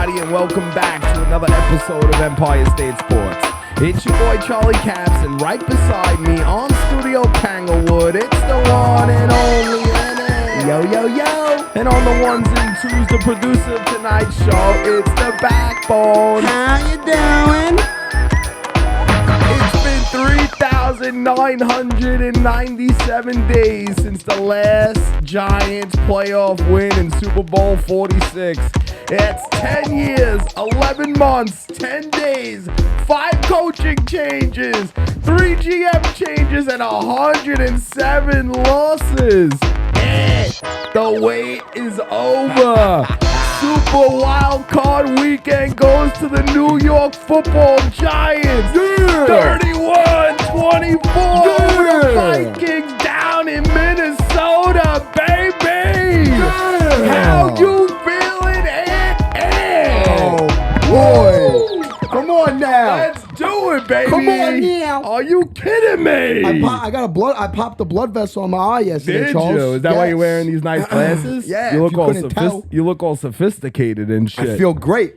everybody, and welcome back to another episode of Empire State Sports. It's your boy Charlie Caps, and right beside me on Studio Tanglewood, it's the one and only NA. Yo, yo, yo. And on the ones and twos, the producer of tonight's show, it's the Backbone. How you doing? It's been 3,997 days since the last Giants playoff win in Super Bowl 46. It's 10 years, 11 months, 10 days, 5 coaching changes, 3 GM changes, and 107 losses. The wait is over. Super Wild Card Weekend goes to the New York Football Giants. 31-24. The Vikings down in Minnesota, baby. How you feeling, Ed? Oh, boy. Come on now. Let's do it, baby. Come on now. Are you kidding me? I popped the blood vessel on my eye yesterday, Did Charles. you? Is that why you're wearing these nice glasses? Yeah, You look if you all couldn't tell. you look all sophisticated and shit. I feel great.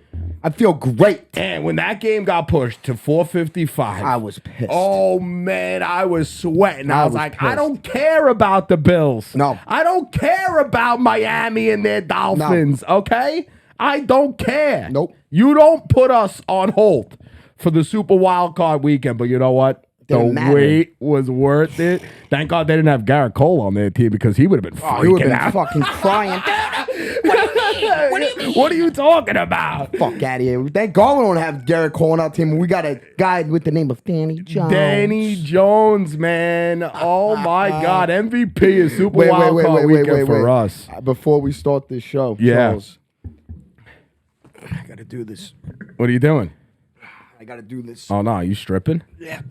And when that game got pushed to 4:55, I was pissed. Oh man, I was sweating. I was like, I pissed. don't care about the Bills. No. I don't care about Miami and their Dolphins. Okay, I don't care. Nope. You don't put us on hold for the Super Wild Card Weekend, but you know what? Didn't The matter. wait was worth it. Thank God they didn't have Garrett Cole on their team because he would have been Oh, you would freaking have been out. fucking crying. What are you talking about? Fuck out of here. Thank God we don't have Garrett Cole on our team. We got a guy with the name of Danny Jones. Danny Jones, man. Oh my God. MVP is Super Wild Card Weekend for us. Before we start this show, Yeah. Charles, I got to do this. What are you doing? I got to do this. Oh no, you stripping? Yeah.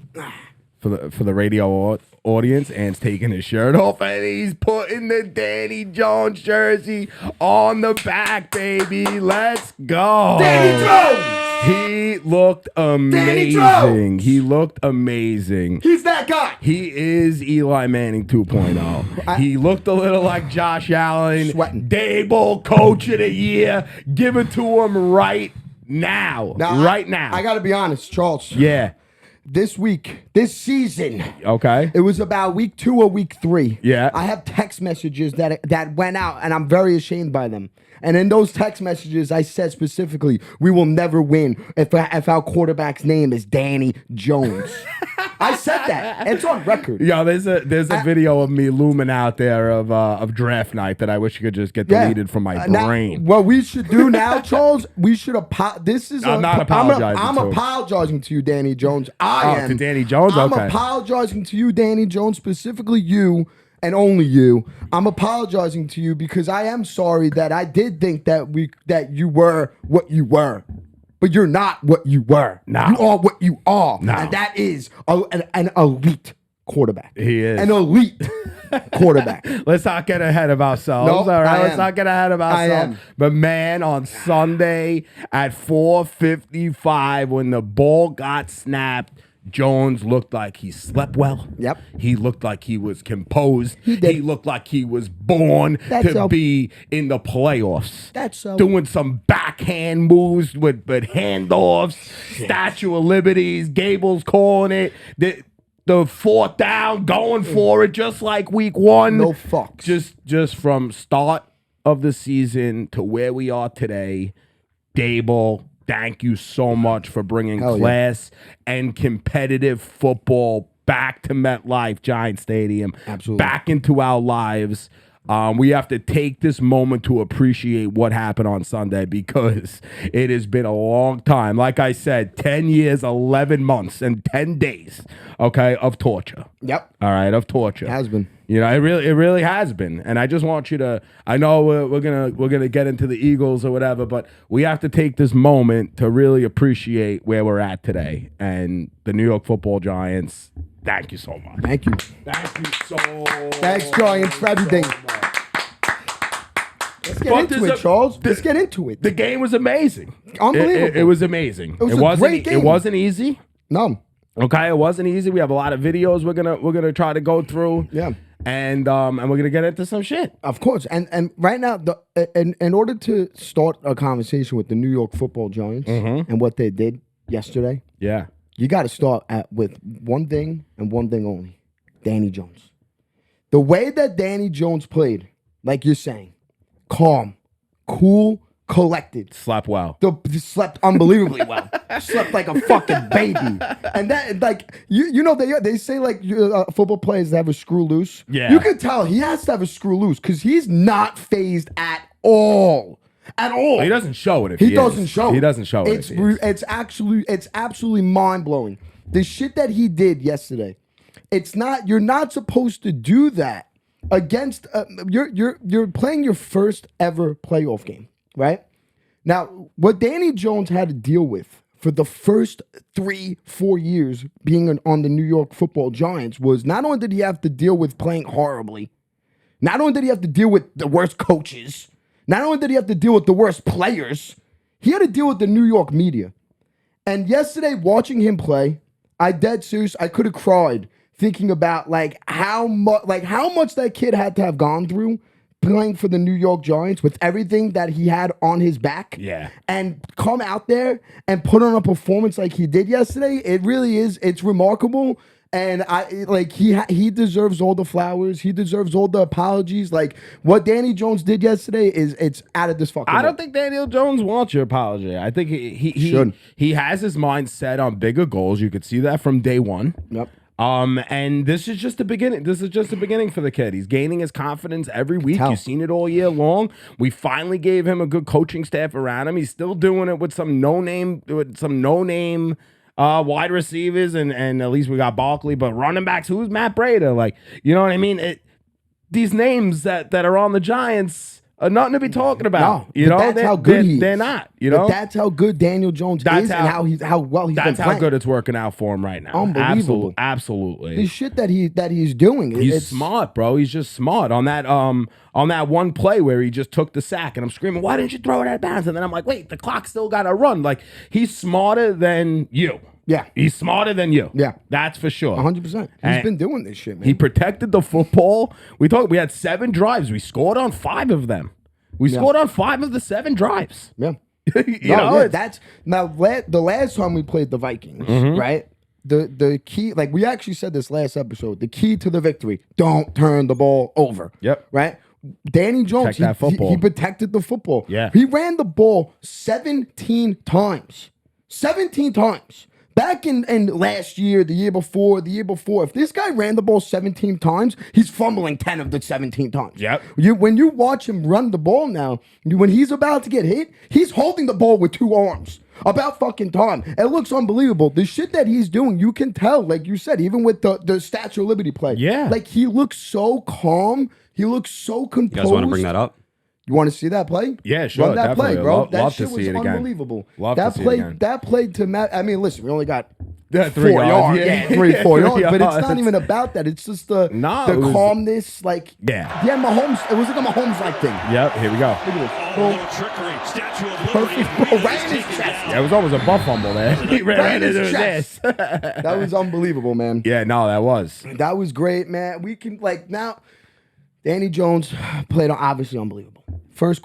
For the radio audience, Ant's taking his shirt off and he's putting the Danny Jones jersey on the back, baby. Let's go. Danny Jones! He looked Danny amazing. Jones! He looked amazing. He's that guy. He is Eli Manning 2.0. He looked a little like Josh Allen. Sweating. Dable, coach of the year. Give it to him right now. Right now. I got to be honest, Charles. Yeah. This season, Okay. it was about week 2 or week 3. Yeah. I have text messages that went out, and I'm very ashamed by them. And in those text messages, I said specifically, we will never win if our quarterback's name is Danny Jones. I said that. It's on record. Yo, there's a video of me looming out there of draft night that I wish you could just get deleted from my brain. What we should do now, Charles, we should I'm not apologizing I'm to him. apologizing to you, Danny Jones. I am. To Danny Jones? I'm Okay. apologizing to you, Danny Jones, specifically you and only you. I'm apologizing to you because I am sorry that I did think that you were what you were. But you're not what you were. No. You are what you are. No. And that is an elite quarterback. He is. An elite quarterback. Let's not get ahead of ourselves. No, all right, I let's am. not get ahead of I ourselves. am. But man, on Sunday at 4:55, when the ball got snapped, Jones looked like he slept well. Yep. He looked like he was composed. He did. He looked like he was born That's so. be in the playoffs. That's so. Doing some backhand moves with handoffs, Statue of Liberties, Gable's calling it. The fourth down, going for it, just like week 1. No fucks. Just from start of the season to where we are today, Dable, thank you so much for bringing Hell yeah. class and competitive football back to MetLife Giant Stadium, Absolutely. back into our lives. We have to take this moment to appreciate what happened on Sunday because it has been a long time. Like I said, 10 years, 11 months, and 10 days, okay, of torture. Yep. All right, of torture. It has been. You know, it really has been. And I just want you to, I know we're gonna get into the Eagles or whatever, but we have to take this moment to really appreciate where we're at today. And the New York Football Giants, thank you so much. Thank you. Thank you so Thanks, Giants, for everything. Let's get into it, Charles. Let's get into it. The game was amazing. Unbelievable. It was amazing. It was a great game. It wasn't easy. No. Okay, it wasn't easy. We have a lot of videos we're gonna try to go through. Yeah. and we're gonna get into some shit. Of course, and right now, in order to start a conversation with the New York Football Giants and what they did yesterday, Yeah. you got to start with one thing and one thing only: Danny Jones. The way that Danny Jones played, like you're saying, calm, cool, collected. Slept well. Slept unbelievably well. Slept like a fucking baby. And that, like, you know, they say, like, football players have a screw loose. Yeah. You can tell he has to have a screw loose because he's not phased at all. At all. He doesn't show it if He doesn't show it. He doesn't show it. It's absolutely mind-blowing. The shit that he did yesterday, you're not supposed to do that against, you're playing your first ever playoff game. Right? Now, what Danny Jones had to deal with for the first 3-4 years being on the New York Football Giants was not only did he have to deal with playing horribly, not only did he have to deal with the worst coaches, not only did he have to deal with the worst players, he had to deal with the New York media. And yesterday, watching him play, I could have cried thinking about how much that kid had to have gone through playing for the New York Giants with everything that he had on his back. Yeah. And come out there and put on a performance like he did yesterday. It really is. It's remarkable. And he deserves all the flowers. He deserves all the apologies. Like what Danny Jones did yesterday it's out of this fucking I don't think Daniel Jones wants your apology. I think he has his mind set on bigger goals. You could see that from day one. Yep. And this is just the beginning. This is just the beginning for the kid. He's gaining his confidence every week. You've seen it all year long. We finally gave him a good coaching staff around him. He's still doing it with some no-name wide receivers, and at least we got Barkley. But running backs, who's Matt Breida? Like, you know what I mean? These names that are on the Giants are nothing to be talking about. No, you know, that's how good he is. They're not. You know, but that's how good Daniel Jones is, and how well he's been playing. That's how good it's working out for him right now. Unbelievable, absolutely. The shit that he's doing. He's smart, bro. He's just smart on that one play where he just took the sack, and I'm screaming, "Why didn't you throw it out of bounds?" And then I'm like, "Wait, the clock still got to run." Like he's smarter than you. Yeah. He's smarter than you. Yeah. That's for sure. 100%. He's been doing this shit, man. He protected the football. We had 7 drives. We scored on 5 of them. We scored on 5 of the 7 drives. Yeah. That's now the last time we played the Vikings, right? The key, like we actually said this last episode, the key to the victory, don't turn the ball over. Yep. Right? Danny Jones, he protected the football. Yeah. He ran the ball 17 times. 17 times. Back in last year, the year before, if this guy ran the ball 17 times, he's fumbling 10 of the 17 times. Yep. When you watch him run the ball now, when he's about to get hit, he's holding the ball with 2 arms. About fucking time. It looks unbelievable. The shit that he's doing, you can tell, like you said, even with the Statue of Liberty play. Yeah. Like he looks so calm. He looks so composed. You guys want to bring that up? You want to see that play? Yeah, sure. Run that definitely. play, bro. Love That to shit see was it again. unbelievable. Love that to see play, it again. that play to Matt. I mean, listen, we only got 3 4 yards. Yeah. 3-4 yards. But it's yards. not even about that. It's just the calmness. Like, yeah, Mahomes. It was like a Mahomes-like thing. Yep. Here we go. Look at this. A little trickery. Statue of Liberty. Perfect. Bro, right in his chest. Yeah, it was almost a butt fumble there. He ran Right in into his chest. this. That was unbelievable, man. Yeah, no, that was. That was great, man. We can, now, Danny Jones played obviously unbelievable. First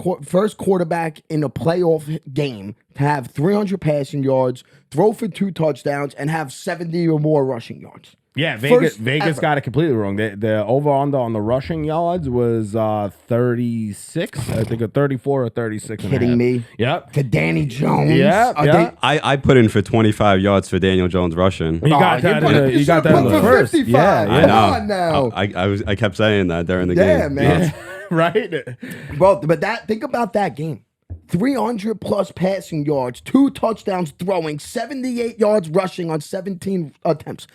quarterback in a playoff game to have 300 passing yards, throw for 2 touchdowns, and have 70 or more rushing yards. Yeah, Vegas got it completely wrong. The over-under on the rushing yards was 36. I think a 34 or 36. Kidding me? Yep. To Danny Jones. Yeah. I put in for 25 yards for Daniel Jones rushing. You got that in the first. 55. Yeah, I know. Come on now. I kept saying that during the game. Yeah, man. Right? Bro, but think about that game. 300 plus passing yards, 2 touchdowns throwing, 78 yards rushing on 17 attempts.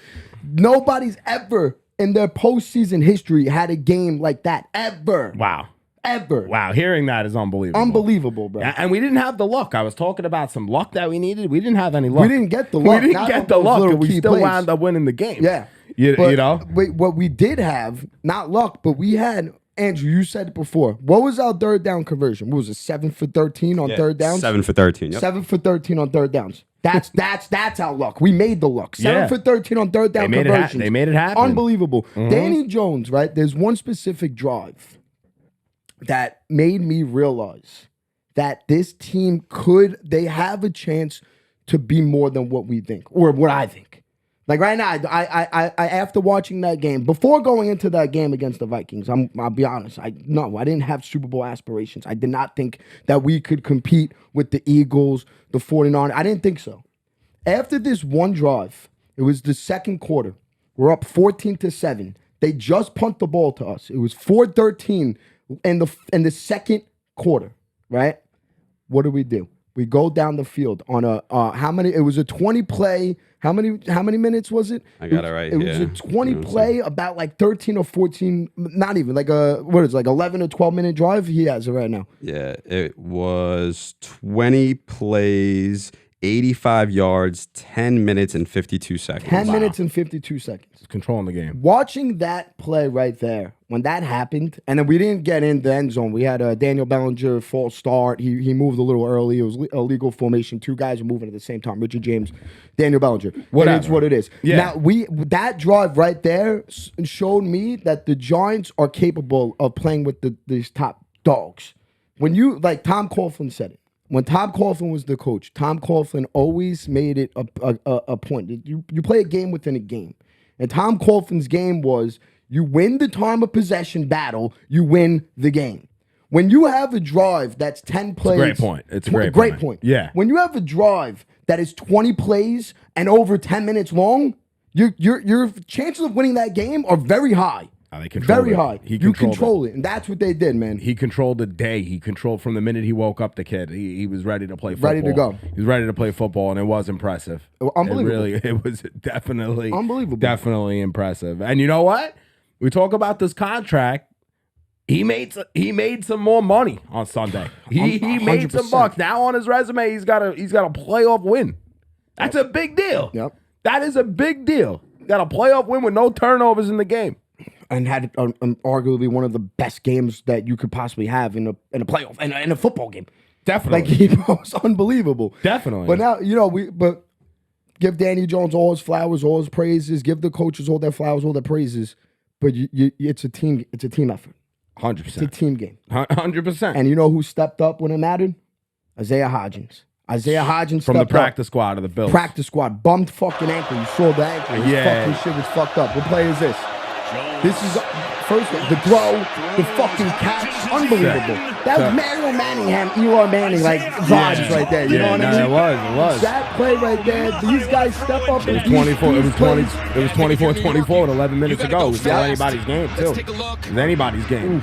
Nobody's ever in their postseason history had a game like that. Ever. Wow. Ever. Wow. Hearing that is unbelievable. Unbelievable, bro. And we didn't have the luck. I was talking about some luck that we needed. We didn't have any luck. We didn't get the luck. We didn't get the luck, and we still wound up winning the game. Yeah. You know? What we did have, not luck, but we had Andrew, you said it before. What was our third down conversion? What was it? 7 for 13 on third downs? 7 for 13. Yep. 7 for 13 on third downs. That's our luck. We made the luck. 7 for 13 on third down conversions. They made it happen. Unbelievable. Danny Jones, right? There's one specific drive that made me realize that this team they have a chance to be more than what we think, or what I think. Like right now, I after watching that game, before going into that game against the Vikings, I'll be honest, I didn't have Super Bowl aspirations. I did not think that we could compete with the Eagles, the 49ers. I didn't think so. After this one drive, it was the second quarter. We're up 14-7. They just punt the ball to us. It was 4-13 in the second quarter, right? What do? We go down the field on a how many? It was a 20 play. How many minutes was it? I got it right. It was a 20 play, about like 13 or 14. Not even like 11 or 12 minute drive. He has it right now. Yeah, it was 20 plays, 85 yards, 10 minutes and 52 seconds. 10 minutes and 52 seconds. Controlling the game. Watching that play right there, when that happened, and then we didn't get in the end zone. We had a Daniel Bellinger false start. He moved a little early. It was a legal formation. Two guys were moving at the same time. Richard James, Daniel Bellinger. Whatever. It's what it is. Yeah. Now, that drive right there showed me that the Giants are capable of playing with these top dogs. When Tom Coughlin said it. When Tom Coughlin was the coach, Tom Coughlin always made it a point. You play a game within a game. And Tom Coughlin's game was you win the time of possession battle, you win the game. When you have a drive that's 10 plays. It's a great point. Yeah. When you have a drive that is 20 plays and over 10 minutes long, your chances of winning that game are very high. They control Very it. high. You control it. And that's what they did, man. He controlled the day. He controlled from the minute he woke up the kid. He was ready to play football. Ready to go. He was ready to play football, and it was impressive. Unbelievable. It was definitely Unbelievable. Definitely impressive. And you know what? We talk about this contract. He made some more money on Sunday. He made some 100%. bucks. Now on his resume, he's got a playoff win. That's a big deal. Yep. That is a big deal. Got a playoff win with no turnovers in the game. And had arguably one of the best games that you could possibly have in a playoff in a football game. Definitely. Like he was unbelievable. Definitely. But now but give Danny Jones all his flowers, all his praises. Give the coaches all their flowers, all their praises. But it's a team effort. 100%. It's a team game. 100%. And you know who stepped up when it mattered? Isaiah Hodgins. Isaiah Hodgins from the stepped practice up. squad of the Bills. Practice squad, bummed fucking ankle. You saw the ankle. His fucking shit was fucked up. What play is this? This is first the throw, the fucking catch, unbelievable. That was Mario Manningham, Eli Manning, like vibes right there. You know what I mean? It was. That play right there. These guys step up. It was 24. It was 24-24 with 11 minutes to go. It was still anybody's game too. It was anybody's game.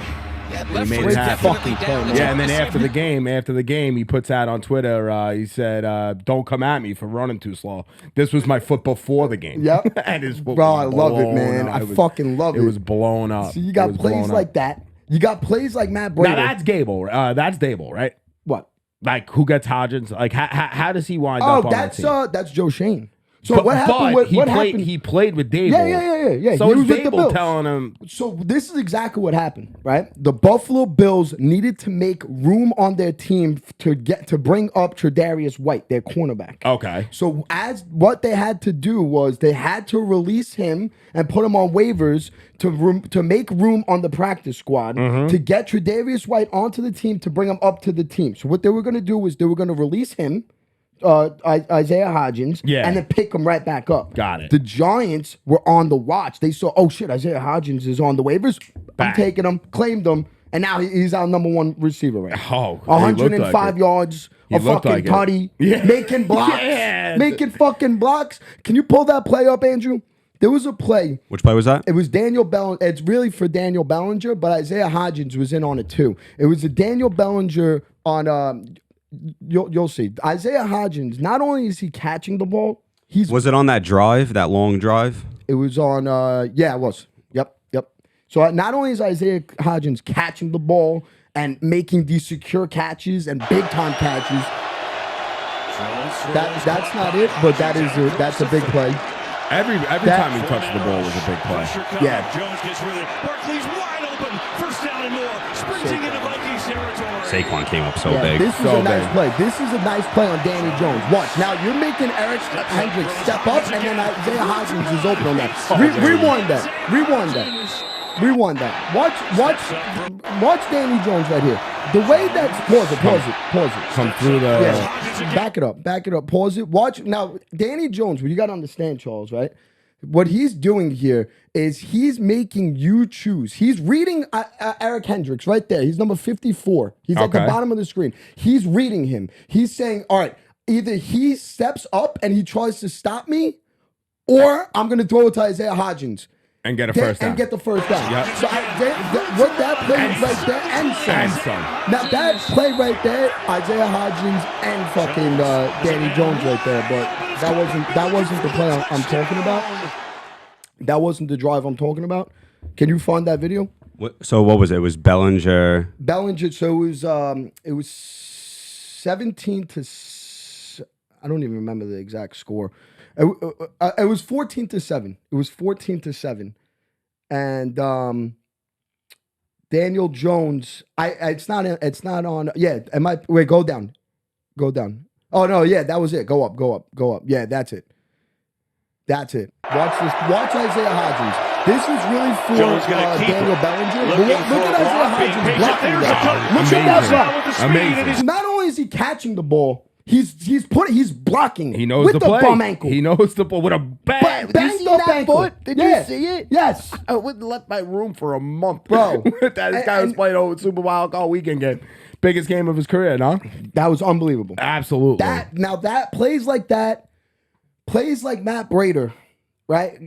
He made it happen. Yeah, and then after the game, he puts out on Twitter. He said, "Don't come at me for running too slow. This was my foot before the game." Yep. And his foot Bro, I was love it, blown man. up. I fucking love it. It was blown up. So you got plays like that. You got plays like Matt Brady. Now that's Gable. That's Dable, right? What? Like who gets Hodgins? Like how does he wind up on that team? That's Joe Shane. So what happened? What happened? He played with Dable. Yeah. So he was was with the Dable Bills. telling him. So this is exactly what happened, right? The Buffalo Bills needed to make room on their team to bring up Tre'Davious White, their cornerback. Okay. So as what they had to do was they had to release him and put him on waivers to make room on the practice squad to get Tre'Davious White onto the team to bring him up to the team. So what they were going to do was they were going to release him. Isaiah Hodgins, and then pick him right back up. Got it. The Giants were on the watch. They saw, oh shit, Isaiah Hodgins is on the waivers. I'm taking him, claimed him, and now he's our number one receiver right now. 105 yards, a fucking tutty, making blocks, making fucking blocks. Can you pull that play up, Andrew? There was a play. Which play was that? It was Daniel Bellinger. It's really for Daniel Bellinger, but Isaiah Hodgins was in on it too. It was a Daniel Bellinger on. You'll see. Isaiah Hodgins, not only is he catching the ball, Was it on that drive, that long drive? It was on, it was. Yep. So not only is Isaiah Hodgins catching the ball and making these secure catches and big-time catches, that's not it, but that's a big play. Every time he touched the ball was a big play. Yeah. Jones gets rid of it. Barkley's wide open. First down and Saquon came up so Yeah, big. this is So a nice big. play. This is a nice play on Danny Jones. Watch. Now you're making Eric Hendricks step up, and then Isaiah Hodgins is open on that. Rewind that. Rewind that. Rewind that. Watch Danny Jones right here. The way that's pause it. Come through the. Yeah. Back it up. Pause it. Watch now. Danny Jones. What you got to understand, Charles, right? What he's doing here is he's making you choose. He's reading Eric Hendricks right there. He's number 54. He's at the Okay. bottom of the screen. He's reading him. He's saying, all right, either he steps up and he tries to stop me, or I'm going to throw it to Isaiah Hodgins. And get a first down. And get the first down. Yep. So what that play right there, and some. Now that play right there, Isaiah Hodgins and fucking Danny Jones right there. But that wasn't the play I'm talking about. That wasn't the drive I'm talking about. Can you find that video? So what was it? It was Bellinger. Bellinger. So it was 17 to. I don't even remember the exact score. It was 14-7. It was 14-7, and Daniel Jones. It's not on. Yeah, wait? Go down. Oh no, yeah, that was it. Go up. Yeah, that's it. Watch this. Watch Isaiah Hodgins. This is really for Jones gonna keep Daniel it. Bellinger. Looking Look for at Isaiah Robbie. Hodgins blocking There's that. a touch. Look at that block. With the speed Amazing. and his Not only is he catching the ball, he's blocking. He knows with the the play. bum ankle. He knows the play with a bang. Did you Banged see up that ankle. foot? Did Yeah. you see it? Yes. I wouldn't let my room for a month, Bro. this guy was And- playing over Super Wild Card Weekend game, biggest game of his career, no? That was unbelievable. Absolutely. That plays like Matt Brader, right?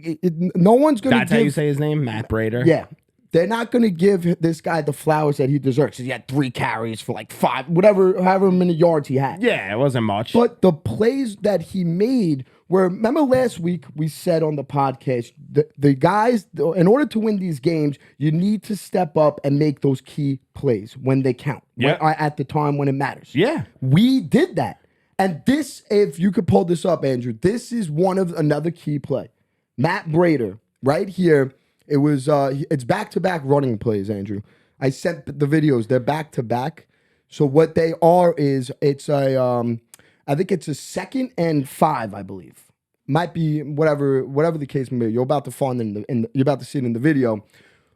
No one's gonna. That's how you say his name, Matt Brader. Yeah, they're not gonna give this guy the flowers that he deserves. He had 3 carries for like 5, however many yards he had. Yeah, it wasn't much. But the plays that he made were, remember last week we said on the podcast, the guys, in order to win these games, you need to step up and make those key plays when they count. Yeah. At the time when it matters. Yeah. We did that. And this, if you could pull this up, Andrew, this is another key play. Matt Brader, right here. It was it's back-to-back running plays, Andrew. I sent the videos. They're back-to-back. So what they are is it's a I think it's a 2nd and 5, I believe. Might be whatever the case may be. You're about to find you're about to see it in the video.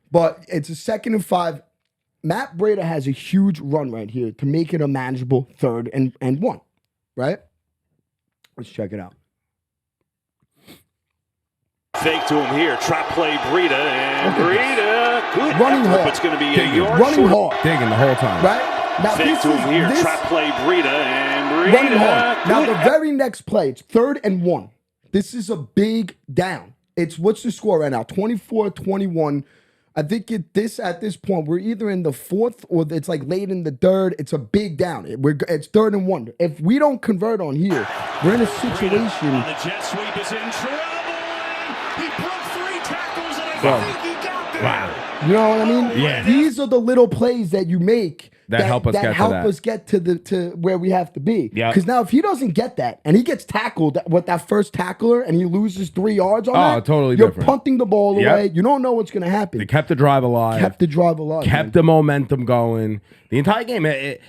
But it's a 2nd and 5. Matt Brader has a huge run right here to make it a manageable 3rd and 1. Right? Let's check it out. fake to him here. Trap play Breida. And Breida. Good Running effort, hard. but it's going to be Digging. a yard Running short. hard. Digging the whole time. Right? Now Fake to him here. this Trap play Breida. And Breida. running hard. Now Good the very next play, it's 3rd and 1. This is a big down. It's what's the score right now? 24-21. I think at this point, we're either in the 4th or it's like late in the 3rd. It's a big down. It's 3rd and 1. If we don't convert on here, we're in a situation. The jet sweep is in trouble. He broke 3 tackles and I Bro. think he got there. Wow. You know what I mean? Yeah. These are the little plays that you make That help us get to that. to where we have to be. Yeah. Because now if he doesn't get that and he gets tackled with that first tackler and he loses 3 yards on that, totally you're different. punting the ball Yep. away. You don't know what's going to happen. They kept the drive alive. Kept the drive alive. Kept man. the momentum going. The entire game, it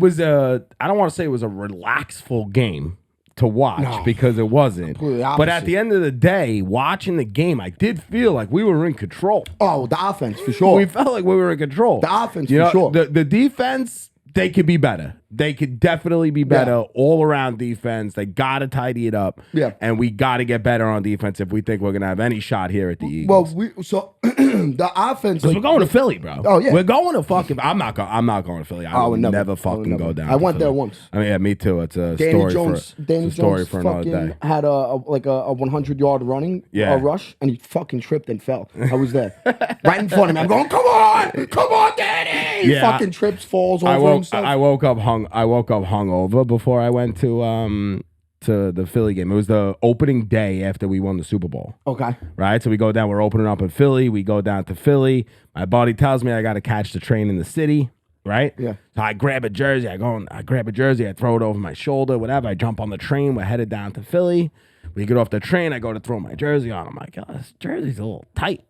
was I don't want to say it was a relaxful game to watch No. because it wasn't. Completely But opposite. at the end of the day, watching the game, I did feel like we were in control. Oh, the offense for sure. We felt like we were in control. The offense, You for know, sure. The defense, they could be better. They could definitely be better all around defense. They got to tidy it up. Yeah. And we got to get better on defense if we think we're going to have any shot here at the Eagles. Well, the offense. Because we're going to Philly, bro. Oh, yeah. We're going to fucking. I'm not going to Philly. I would would never. never I fucking would never. go down. I to went there Philly. once. I mean, yeah, me too. It's a Danny story Jones, for Danny it's a story Jones for another fucking day. had a 100-yard running rush, and he fucking tripped and fell. I was there, right in front of me. I'm going, come on, Danny! He Yeah, fucking trips, falls I over woke himself. I woke up hungover before I went to the Philly game. It was the opening day after we won the Super Bowl. Okay, Right? So we go down, we're opening up in Philly. We go down to Philly. My buddy tells me I got to catch the train in the city. Right? Yeah. So I grab a jersey. I grab a jersey. I throw it over my shoulder, whatever. I jump on the train. We're headed down to Philly. We get off the train. I go to throw my jersey on. I'm like, oh, this jersey's a little tight.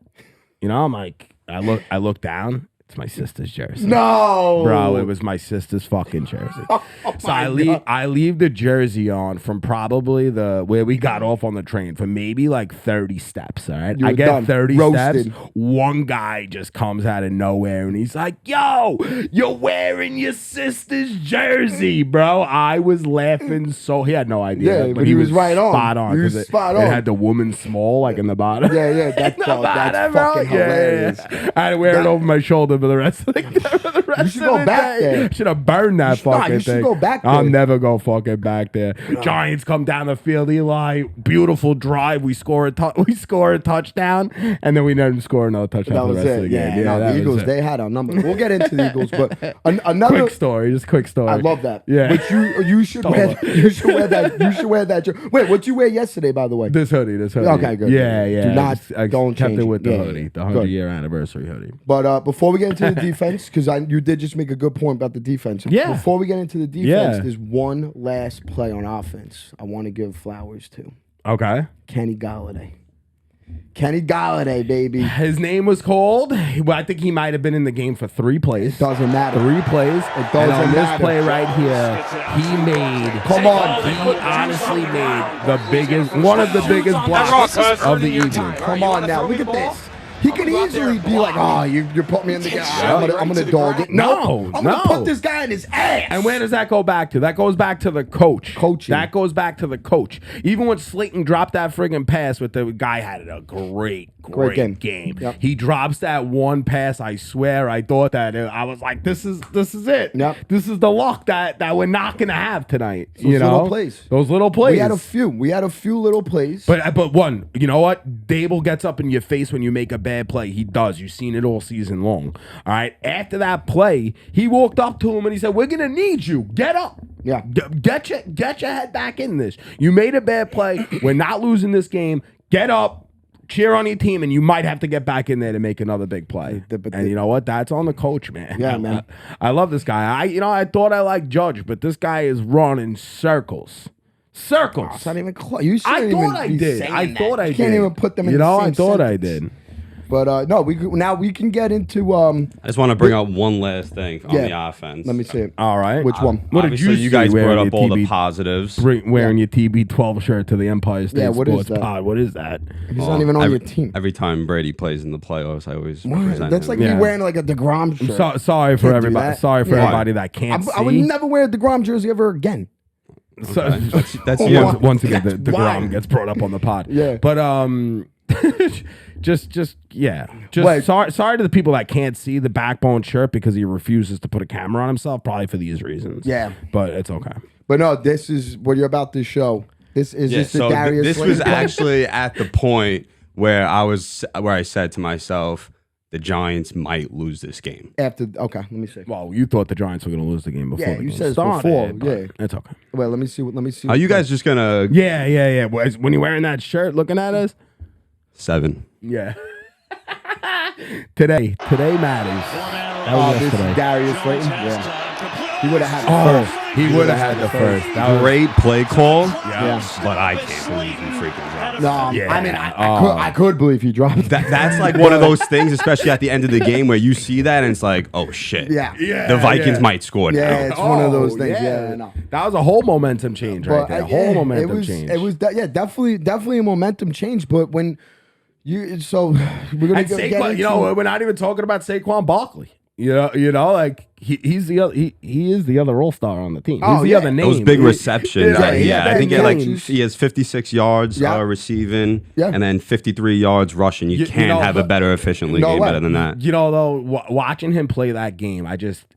You know, I'm like, I look down. It's my sister's jersey. No, Bro, it was my sister's fucking jersey. So I leave the jersey on from probably where we got off on the train for maybe like 30 steps. All right, I get 30 steps. One guy just comes out of nowhere and he's like, "Yo, you're wearing your sister's jersey, bro." I was laughing so he had no idea, but he was right on. Spot on. He was spot on. It had the woman small like in the bottom. Yeah, that's fucking hilarious. I had to wear it over my shoulder for the rest of the You should go back there. Should have burned that fucking thing. You should go back there. I'll never go fucking back there. Giants come down the field. Eli, beautiful drive. We score a touchdown, and then we never score another touchdown for the rest of the game. The Eagles, they had our number. We'll get into the Eagles, but another quick story. I love that. Yeah. But you should wear that. You should wear that. Wait, what'd you wear yesterday, by the way? This hoodie. Okay, good. Yeah. Don't kept change it with the Yeah, hoodie, the 100-year anniversary hoodie. But before we get into the defense, because you did just make a good point about the defense. Yeah. Before we get into the defense, there's one last play on offense I want to give flowers to. Okay. Kenny Galladay. Kenny Galladay, baby. His name was called. Well, I think he might have been in the game for 3 plays. It doesn't matter. 3 plays. It doesn't and on matter. this play right here, he made. Come on. He honestly made one of the biggest blocks of the evening. Come on now. Look at this. He could easily be like, "Oh, you put me in the game. I'm gonna dog it." No, I'm gonna put this guy in his ass. And where does that go back to? That goes back to the coach. Coaching. That goes back to the coach. Even when Slayton dropped that friggin' pass, with the guy had a great game. Yep. He drops that one pass. I swear, I thought that I was like, "This is it. Yep. This is the luck that we're not gonna have tonight." Those little plays. Those little plays. We had a few little plays. But one, you know what? Dable gets up in your face when you make a bad play. He does. You've seen it all season long. All right. After that play, he walked up to him and he said, "We're gonna need you. Get up. Yeah. Get your head back in this. You made a bad play. We're not losing this game. Get up. Cheer on your team, and you might have to get back in there to make another big play." And you know what? That's on the coach, man. Yeah, man. I love this guy. I thought I liked Judge, but this guy is running circles. Oh, it's not even close. You I thought I did. I thought I did. Can't even put them in the same I thought sentence. I did. But no, we can get into. I just want to bring up one last thing on the offense. Let me see it. All right. Which one? What did Obviously, you guys wearing brought up your all the TB positives. Wearing your TB12 shirt to the Empire State what is Sports that? Pod. What is that? He's not even on your team. Every time Brady plays in the playoffs, I always represent That's him. like me wearing like a DeGrom shirt. Sorry for Can't do everybody. that. Sorry for everybody that can't see. I would never wear a DeGrom jersey ever again. So, That's once again, the DeGrom gets brought up on the pod. Yeah. But just Wait. sorry to the people that can't see the backbone shirt because he refuses to put a camera on himself, probably for these reasons. Yeah. But it's okay. But no, this is what you're about to show. This is this the Darius. This Slayton was play? actually at the point where I said to myself, the Giants might lose this game. After let me see. Well, you thought the Giants were going to lose the game before. Yeah, the you game said started, before, but yeah. it's okay. Well, let me see. Are you guys just gonna Yeah. When you're wearing that shirt, looking at us, 7? yeah. Today matters. That was this yesterday. is Darius Slayton. Yeah. He would have had the first. He would have had the first. That was Great play call. Yeah. But I can't believe you freaking dropped. No, Yeah. I mean, I could believe he dropped that. That's like one of those things, especially at the end of the game, where you see that and it's like, oh shit. Yeah. The Vikings might score now. Yeah, it's one of those things. Yeah, I know. That was a whole momentum change right there. A whole momentum change. It was definitely a momentum change. But when we're gonna And get Saquon, into we're not even talking about Saquon Barkley. Like he's the other, he is the other all-star on the team. He's the other name. Those big receptions. Yeah, I think games. he has 56 yards receiving and then 53 yards rushing. You can't have a better efficiently game better than that. Though, watching him play that game,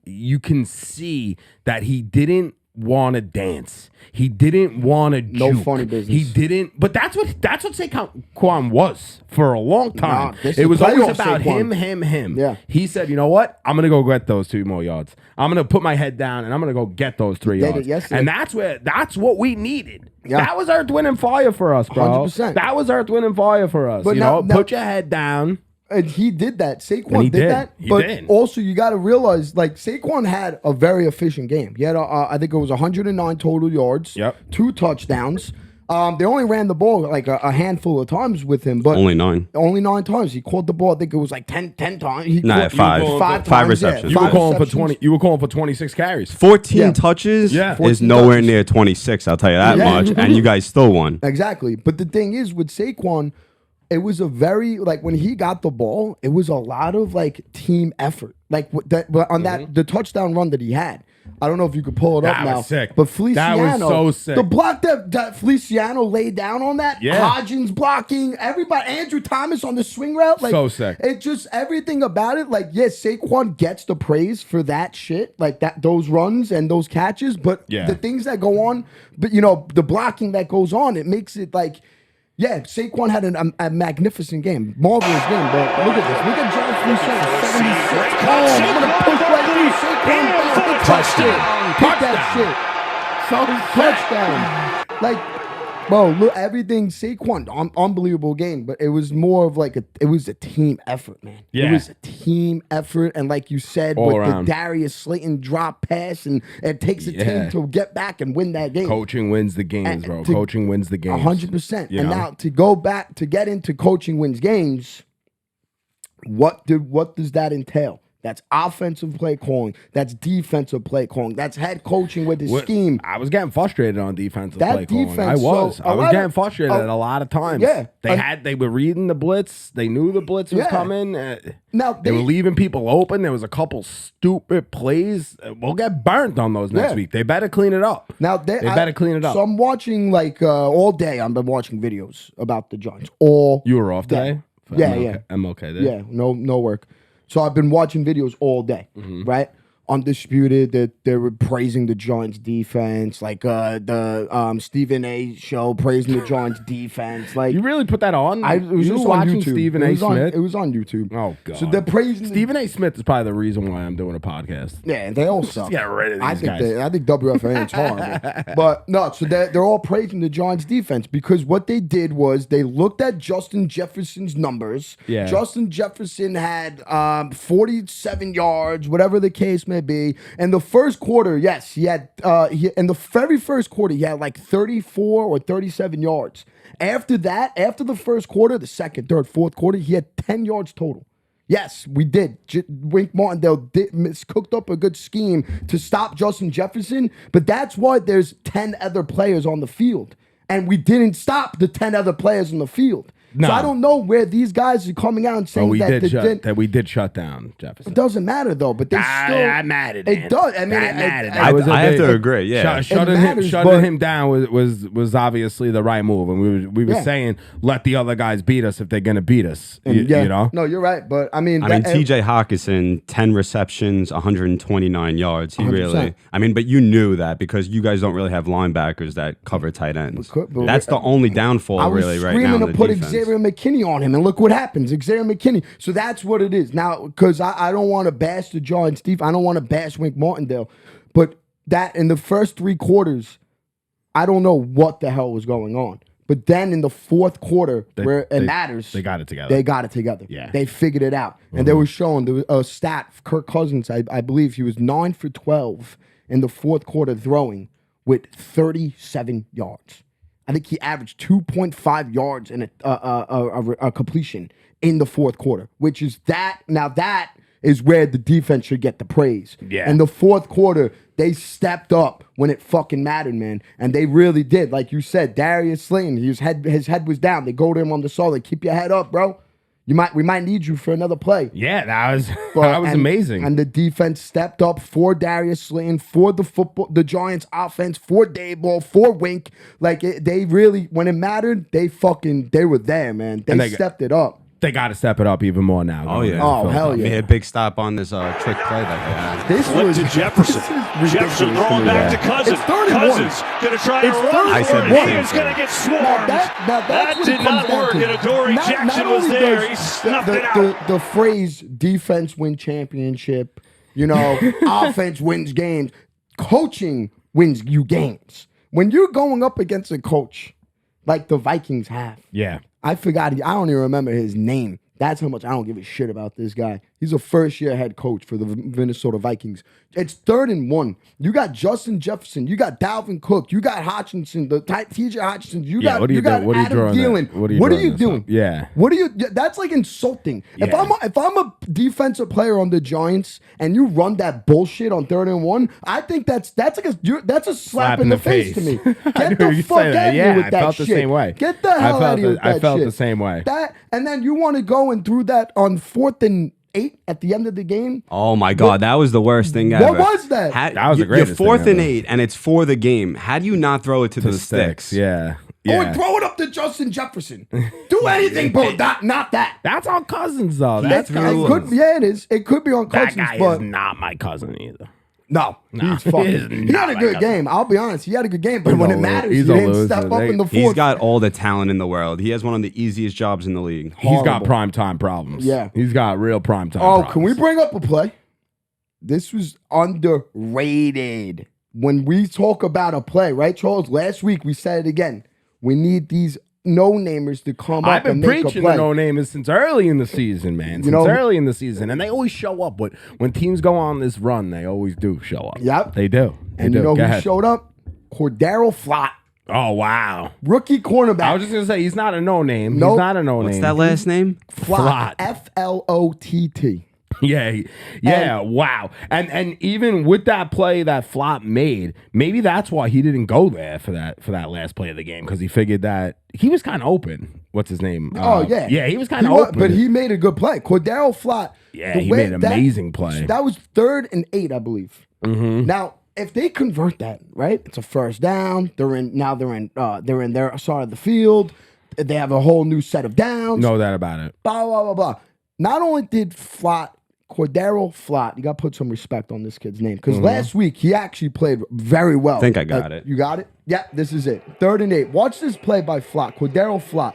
you can see that he didn't want to dance. He didn't want to No juke. funny business. He didn't. But that's what Saquon was for a long time. this It is was always playoff about Saquon. him. Yeah. He said, "You know what? I'm gonna go get those 2 more yards. I'm gonna put my head down and I'm gonna go get those 3 did it yards." yesterday. And that's what we needed. Yeah. That was Earth, Wind, and Fire for us, bro. 100%. That was Earth, Wind, and Fire for us. But Put your head down. And he did that. Saquon And he did did. that. He but did. also, you got to realize, like, Saquon had a very efficient game. He had, I think it was 109 total yards. Yep. 2 touchdowns. They only ran the ball like a handful of times with him, but Only 9. Only 9 times. He caught the ball. I think it was like 10 times. He Nah, caught- 5. Five Five times, receptions. You were Five calling for receptions. 20. You were calling for 26 carries. 14 Yeah. touches Yeah. is 14 nowhere touches. near 26, I'll tell you that Yeah. much. And you guys still won. Exactly. But the thing is, with Saquon, it was a very, like, when he got the ball, it was a lot of, like, team effort. Like, on the touchdown run that he had. I don't know if you could pull it up That now. was sick. But Feliciano. That was so sick. The block that Feliciano laid down on that. Yeah. Hodgins blocking. Everybody. Andrew Thomas on the swing route. Like, So sick. It just, everything about it. Like, yes, Saquon gets the praise for that shit. Like, those runs and those catches. But Yeah. the things that go on, but, the blocking that goes on, it makes it like, yeah, Saquon had a magnificent game. Marvelous game, but look at this. Look at John Feliciano, 76. Oh, I'm going to push right through Saquon. Touchdown. Pick that shit. Touchdown. Like, bro, look, everything Saquon, unbelievable game, but it was more of like it was a team effort, man. Yeah. It was a team effort, and like you said, All with around. the Darius Slayton drop pass, and it takes a team to get back and win that game. Coaching wins the games, bro. to- Coaching wins the games. 100%. You And know? now to go back to get into coaching wins games, what does that entail? That's offensive play calling. That's defensive play calling. That's head coaching with his scheme. I was getting frustrated on defensive That play calling. defense, I was. so I a was lot getting of- frustrated a lot of times. Yeah. They were reading the blitz. They knew the blitz was Yeah. coming. Now They were leaving people open. There was a couple stupid plays. We'll get burnt on those next Yeah. week. They better clean it up. Now They better clean it up. So I'm watching like all day. I've been watching videos about the Giants all. You were off day. today? Yeah, I'm yeah. okay. I'm okay there. Yeah, no work. So I've been watching videos all day, Mm-hmm. right? Undisputed that they were praising the Giants defense, like the Stephen A. show praising the Giants defense. Like You really put that on? I was you just were on watching YouTube. Stephen It A. was on- Smith? It was on YouTube. Oh, God. So they're praising Stephen A. Smith is probably the reason why I'm doing a podcast. Yeah, they all suck. get rid of I these think guys. I think WFAN is horrible. But no, so they're all praising the Giants defense because what they did was they looked at Justin Jefferson's numbers. Yeah. Justin Jefferson had 47 yards, whatever the case may be. And the first quarter, yes, he had in the very first quarter, he had like 34 or 37 yards. After that, after the first quarter, the second, third, fourth quarter, he had 10 yards total. Yes, we did. Wink Martindale cooked up a good scheme to stop Justin Jefferson, but that's why there's 10 other players on the field. And we didn't stop the 10 other players on the field. No. So I don't know where these guys are coming out and saying we that we did shut down Jefferson. it doesn't matter though, but they still. I'm mad at it. Does. I mean, I'm mad at it. I have to agree, yeah. Shutting matters, him down was obviously the right move, and we were Yeah. saying let the other guys beat us if they're gonna beat us. And You know, No, you're right, but I mean, TJ Hawkinson, 10 receptions, 129 yards. He 100%. really, but you knew that because you guys don't really have linebackers that cover tight ends. But That's the only downfall, I was really, right now. screaming in to the put defense. Xavier McKinney on him, and look what happens. Xavier McKinney. So that's what it is. Now, because I don't want to bash the Giants defense. I don't want to bash Wink Martindale. But that in the first 3 quarters, I don't know what the hell was going on. But then in the fourth quarter, where it matters, they got it together. They got it together. Yeah. They figured it out. And they were showing there was a stat, Kirk Cousins, I believe he was 9 for 12 in the fourth quarter throwing with 37 yards. I think he averaged 2.5 yards in a completion in the fourth quarter, which is that. Now that is where the defense should get the praise. Yeah. And the fourth quarter, they stepped up when it fucking mattered, man. And they really did. Like you said, Darius Slayton, his head was down. They go to him on the solid. Keep your head up, bro. We might need you for another play. Yeah, that was But- amazing. And the defense stepped up for Darius Slayton, for the Giants offense, for Dayball, for Wink. Like they really, when it mattered, they were there, man. They stepped it up. They got to step it up even more now. Oh, yeah. Oh, hell yeah. They had a big stop on this trick play that they had. This Flip was to Jefferson. this is Jefferson ridiculous throwing to me, back man. to Cousins. It's 31. Cousins going to try It's to run. 31. I said the He same is going to thing. get swarmed. Now that's That what it did comes not down work, to. and Adoree Jackson was only there. does He snuffed it out. The phrase defense win championship, offense wins games. Coaching wins you games. When you're going up against a coach like the Vikings have, Yeah. I forgot. I don't even remember his name. That's how much I don't give a shit about this guy. He's a first-year head coach for the Minnesota Vikings. It's 3rd and 1. You got Justin Jefferson. You got Dalvin Cook. You got Hutchinson, TJ Hutchinson. You got Adam Thielen. What are you doing? Yeah. What are you? That's like insulting. Yeah. If I'm a defensive player on the Giants and you run that bullshit on 3rd and 1, I think that's a slap in the face to me. Get the fuck out of here with I that felt shit. the same way. Get the hell out of here with that shit. I felt the same way. And then you want to go and through that on 4th and 8 at the end of the game. Oh my God, that was the worst thing ever. What was that? That was the greatest You're 4th thing and ever. 8, and it's for the game. How do you not throw it to the sticks? Yeah. Or throw it up to Justin Jefferson. Do anything, but not that. That's on Cousins, though. It is. It could be on That Cousins, guy but is not my cousin either. no, he's he fucking. is He not had a my good cousin. game. I'll be honest. He had a good game, but He's when a it lo- matters, he's he a didn't loser. step up in the fourth. He's got all the talent in the world. He has one of the easiest jobs in the league. He's got Horrible. primetime problems. Yeah. He's got real primetime Oh, problems. can we bring up a play? This was underrated. When we talk about a play, right, Charles? Last week we said it again. We need these no-namers to come I've up and been make a preaching play. the no-namers since early in the season, man. Since early in the season. And they always show up. But when teams go on this run, they always do show up. Yep. They do. And you know who showed up? Cordero Flott, Oh, wow. rookie cornerback. I was just going to say, he's not a no-name. Nope. He's not a no-name. What's that last name? Flott. Flott. Flott. Yeah, wow. And even with that play that Flop made, maybe that's why he didn't go there for that last play of the game, because he figured that he was kind of open. What's his name? Yeah, he was kind of open. But he made a good play. Cordero Flott. Yeah, he made an amazing play. That was 3rd and 8, I believe. Mm-hmm. Now, if they convert that, right, it's a first down. They're in their side of the field. They have a whole new set of downs. No doubt about it. Blah blah blah blah. Not only did Cordero Flott, you got to put some respect on this kid's name, because last week he actually played very well. I think I got it. You got it? Yeah, this is it. 3rd and 8. Watch this play by Flott. Cordero Flott.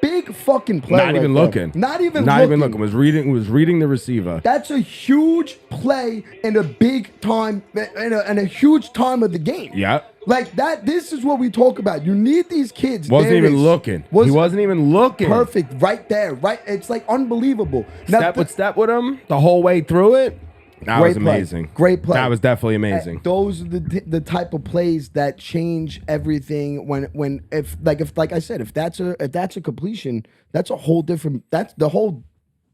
Big fucking play. Not even looking. Not even looking. Was reading the receiver. That's a huge play in a big time, in a huge time of the game. Yeah. Like that. This is what we talk about. You need these kids. Wasn't There even it is. looking. He wasn't even looking. Perfect. Right there. Right. It's like unbelievable. Now, Step with him the whole way through it. That was amazing. Great play. That was definitely amazing. Those are the type of plays that change everything. If like I said, if that's a completion, that's a whole different. That's the whole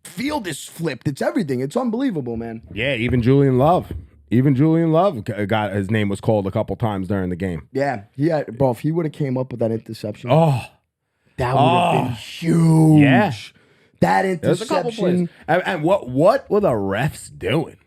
field is flipped. It's everything. It's unbelievable, man. Yeah, even Julian Love got his name was called a couple times during the game. Yeah, bro. If he would have came up with that interception, Oh, that would have been huge. Yeah. That there's a couple interception. plays. And what were the refs doing?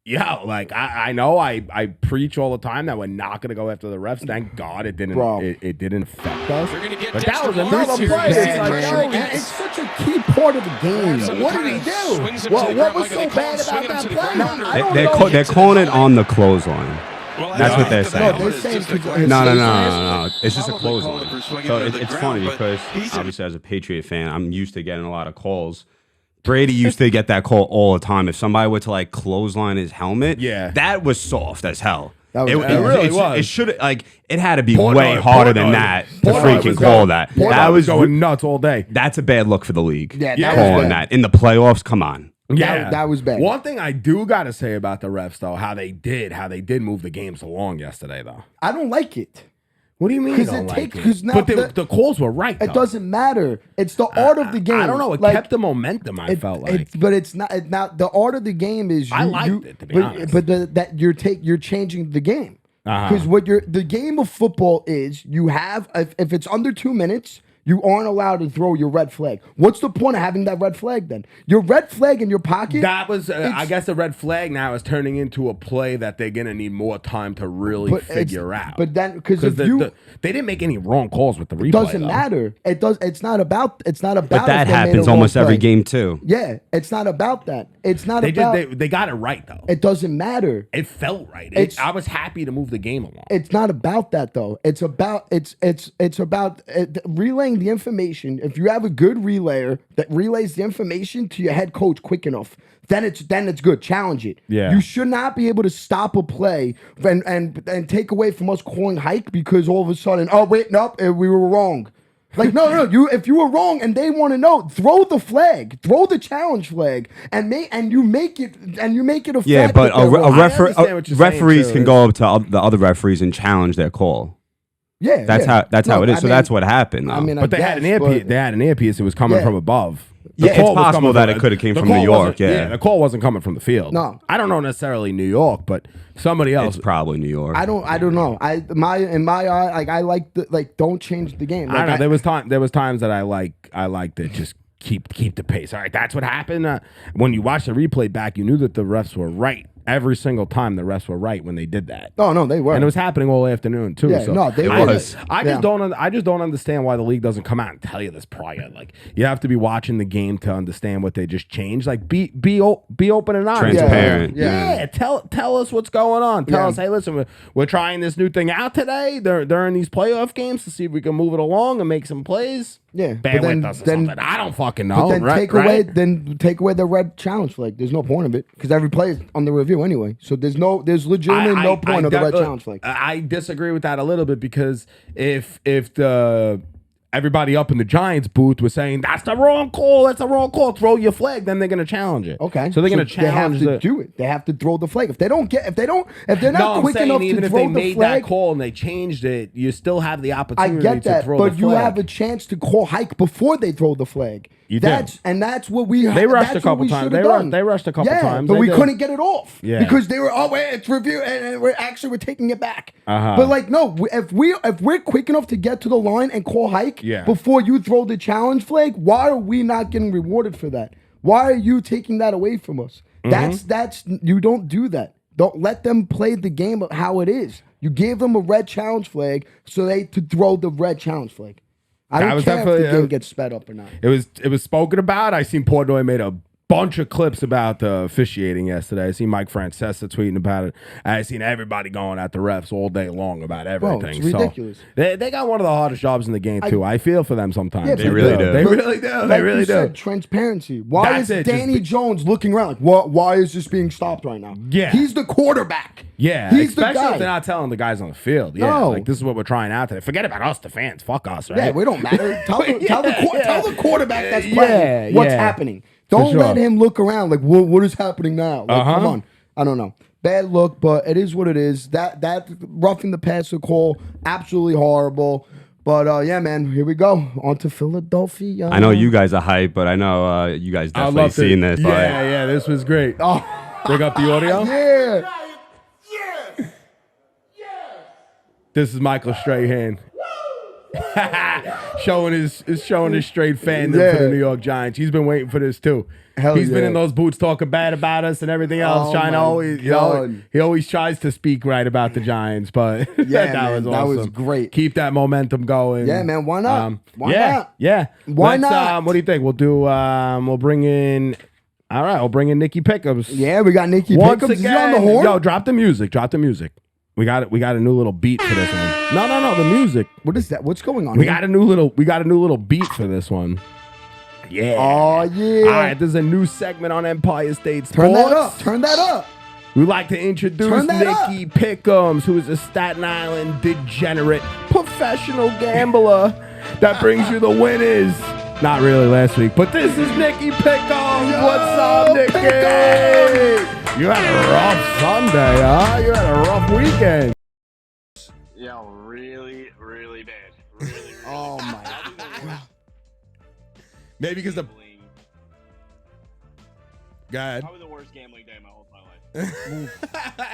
Yeah, like I know I preach all the time that we're not gonna go after the refs. Thank God it didn't. Bro. It didn't affect us. But that was another play. It's, It's like, it's such a key part of the game. What did he do? What was so bad about that play? I don't know. They're calling it on the clothesline. That's what they're saying. No, they're saying No. It's just a clothesline. So it's funny because obviously as a Patriot fan, I'm used to getting a lot of calls. Brady used to get that call all the time. If somebody were to like clothesline his helmet, that was soft as hell. It really was. It should it had to be way harder than that to freaking call that. That was going nuts all day. That's a bad look for the league. Yeah, that was calling bad. that in the playoffs. Come on. Yeah, that was bad. One thing I do got to say about the refs, though, how they did move the games along yesterday, though. I don't like it. What do you mean? Because now but the calls were right. It doesn't matter. It's the art of the game. I don't know. It kept the momentum. I felt like, but it's not. The art of the game is. I liked it, to be honest. But that you're changing the game, because the game of football is you have if it's under 2 minutes. You aren't allowed to throw your red flag. What's the point of having that red flag then? Your red flag in your pocket? That was, I guess the red flag now is turning into a play that they're going to need more time to really figure out. But then, because they didn't make any wrong calls with the replay. It doesn't matter. It's not about. But that happens almost every game too. Yeah, it's not about that. It's not they about. They got it right though. It doesn't matter. It felt right. I was happy to move the game along. It's not about that though. It's about relaying the information. If you have a good relayer that relays the information to your head coach quick enough, then it's good. Challenge it. Yeah. You should not be able to stop a play and take away from us calling hike because all of a sudden, oh wait, nope, we were wrong. Like, no. If you were wrong and they want to know, throw the flag, throw the challenge flag, and you make it a fact. Yeah, but that they're wrong. understand what you're saying, referees too, can go up to the other referees and challenge their call. Yeah, That's how it is. So that's what happened. Though. I mean, But they had an earpiece. They had an earpiece. It was coming Yeah. from above. Yeah, it's call was possible coming that it could have came the from call New York. wasn't- Yeah, the call wasn't coming from the field. No. I don't know necessarily New York, but somebody else. it's probably New York. I don't know. In my eye, like I like don't change the game. Like, I don't know. There was times that I liked it. Just keep the pace. All right, that's what happened. When you watch the replay back, you knew that the refs were right every single time. The refs were right when they did that. Oh no, they were. And it was happening all afternoon too. Yeah, so no, they I were. just, I just don't understand why the league doesn't come out and tell you this prior. Like you have to be watching the game to understand what they just changed. Like be open and honest. Transparent. Yeah. Tell us what's going on. Tell us, hey, listen, we're trying this new thing out today during these playoff games to see if we can move it along and make some plays. Yeah, Bad but with us or something. I don't fucking know. But then right? take away the red challenge flag. There's no point of it because every play is on the review anyway. So there's legitimately no point of the red challenge flag. I disagree with that a little bit because if everybody up in the Giants booth was saying that's the wrong call, throw your flag, then they're gonna challenge it. Okay, so they're gonna challenge. They have to do it. They have to throw the flag. If they're not quick enough even to if throw they the made flag, that call and they changed it, you still have the I opportunity get that, to throw but the you flag. have a chance to call hike before they throw the flag. You that's what we. They rushed that's a couple what we times. should've done. They rushed a couple times. but They we did. couldn't get it off. Yeah. because they were wait, it's review and we're taking it back. Uh-huh. But like no, if we're quick enough to get to the line and call hike before you throw the challenge flag, why are we not getting rewarded for that? Why are you taking that away from us? That's you don't do that. Don't let them play the game of how it is. You gave them a red challenge flag so they to throw the red challenge flag. I don't care if the game gets sped up or not. It was spoken about. I seen Portnoy made a bunch of clips about the officiating yesterday. I seen Mike Francesa tweeting about it. I seen everybody going at the refs all day long about everything. It's ridiculous. So they got one of the hardest jobs in the game too. I feel for them sometimes. Yeah, They really do. They really do. They really do. Said, transparency. Why That's is it, Danny Jones looking around like, why is this being stopped right now? Yeah. He's the quarterback. Yeah, He's the especially guy. if they're not telling the guys on the field. Yeah, No. like this is what we're trying out today. Forget about us, the fans. Fuck us, right? Yeah, we don't matter. Tell the quarterback that's Yeah, playing what's yeah. happening. Don't sure. let him look around like, what is happening now? Like, come on. I don't know. Bad look, but it is what it is. That roughing the passer call, absolutely horrible. But yeah, man, here we go. On to Philadelphia. I know you guys are hyped, but I know you guys definitely seen this. Yeah, this was great. Oh, Bring up the audio. yeah. This is Michael Strahan. showing his straight fandom for the New York Giants. He's been waiting for this too. He's been in those boots talking bad about us and everything else. Trying to always, he always tries to speak right about the Giants, but that was awesome. That was great. Keep that momentum going. Yeah, man. Why not? Why not? Yeah. Why not? What do you think? We'll do. We'll bring in. All right, we'll bring in Nicky Pickems. Yeah, we got Nicky Once Pickems. again, Is he on the horn? Yo, drop the music. We got a new little beat for this one. No, the music. What is that? What's going on? We here? got a new little beat for this one. Yeah. Oh yeah. All right, there's a new segment on Empire State Sports. Turn that up. Turn that up. We'd like to introduce Turn that up. Nicky Pickems, who is a Staten Island degenerate professional gambler that brings you the winners. Not really last week, but this is Nicky Pickems. What's up, Nicky? Pickems. You had a rough Sunday, huh? You had a rough weekend. Yeah, really, really bad. Really, really Oh my bad. Maybe because the. Go ahead. Probably the worst gambling day of my whole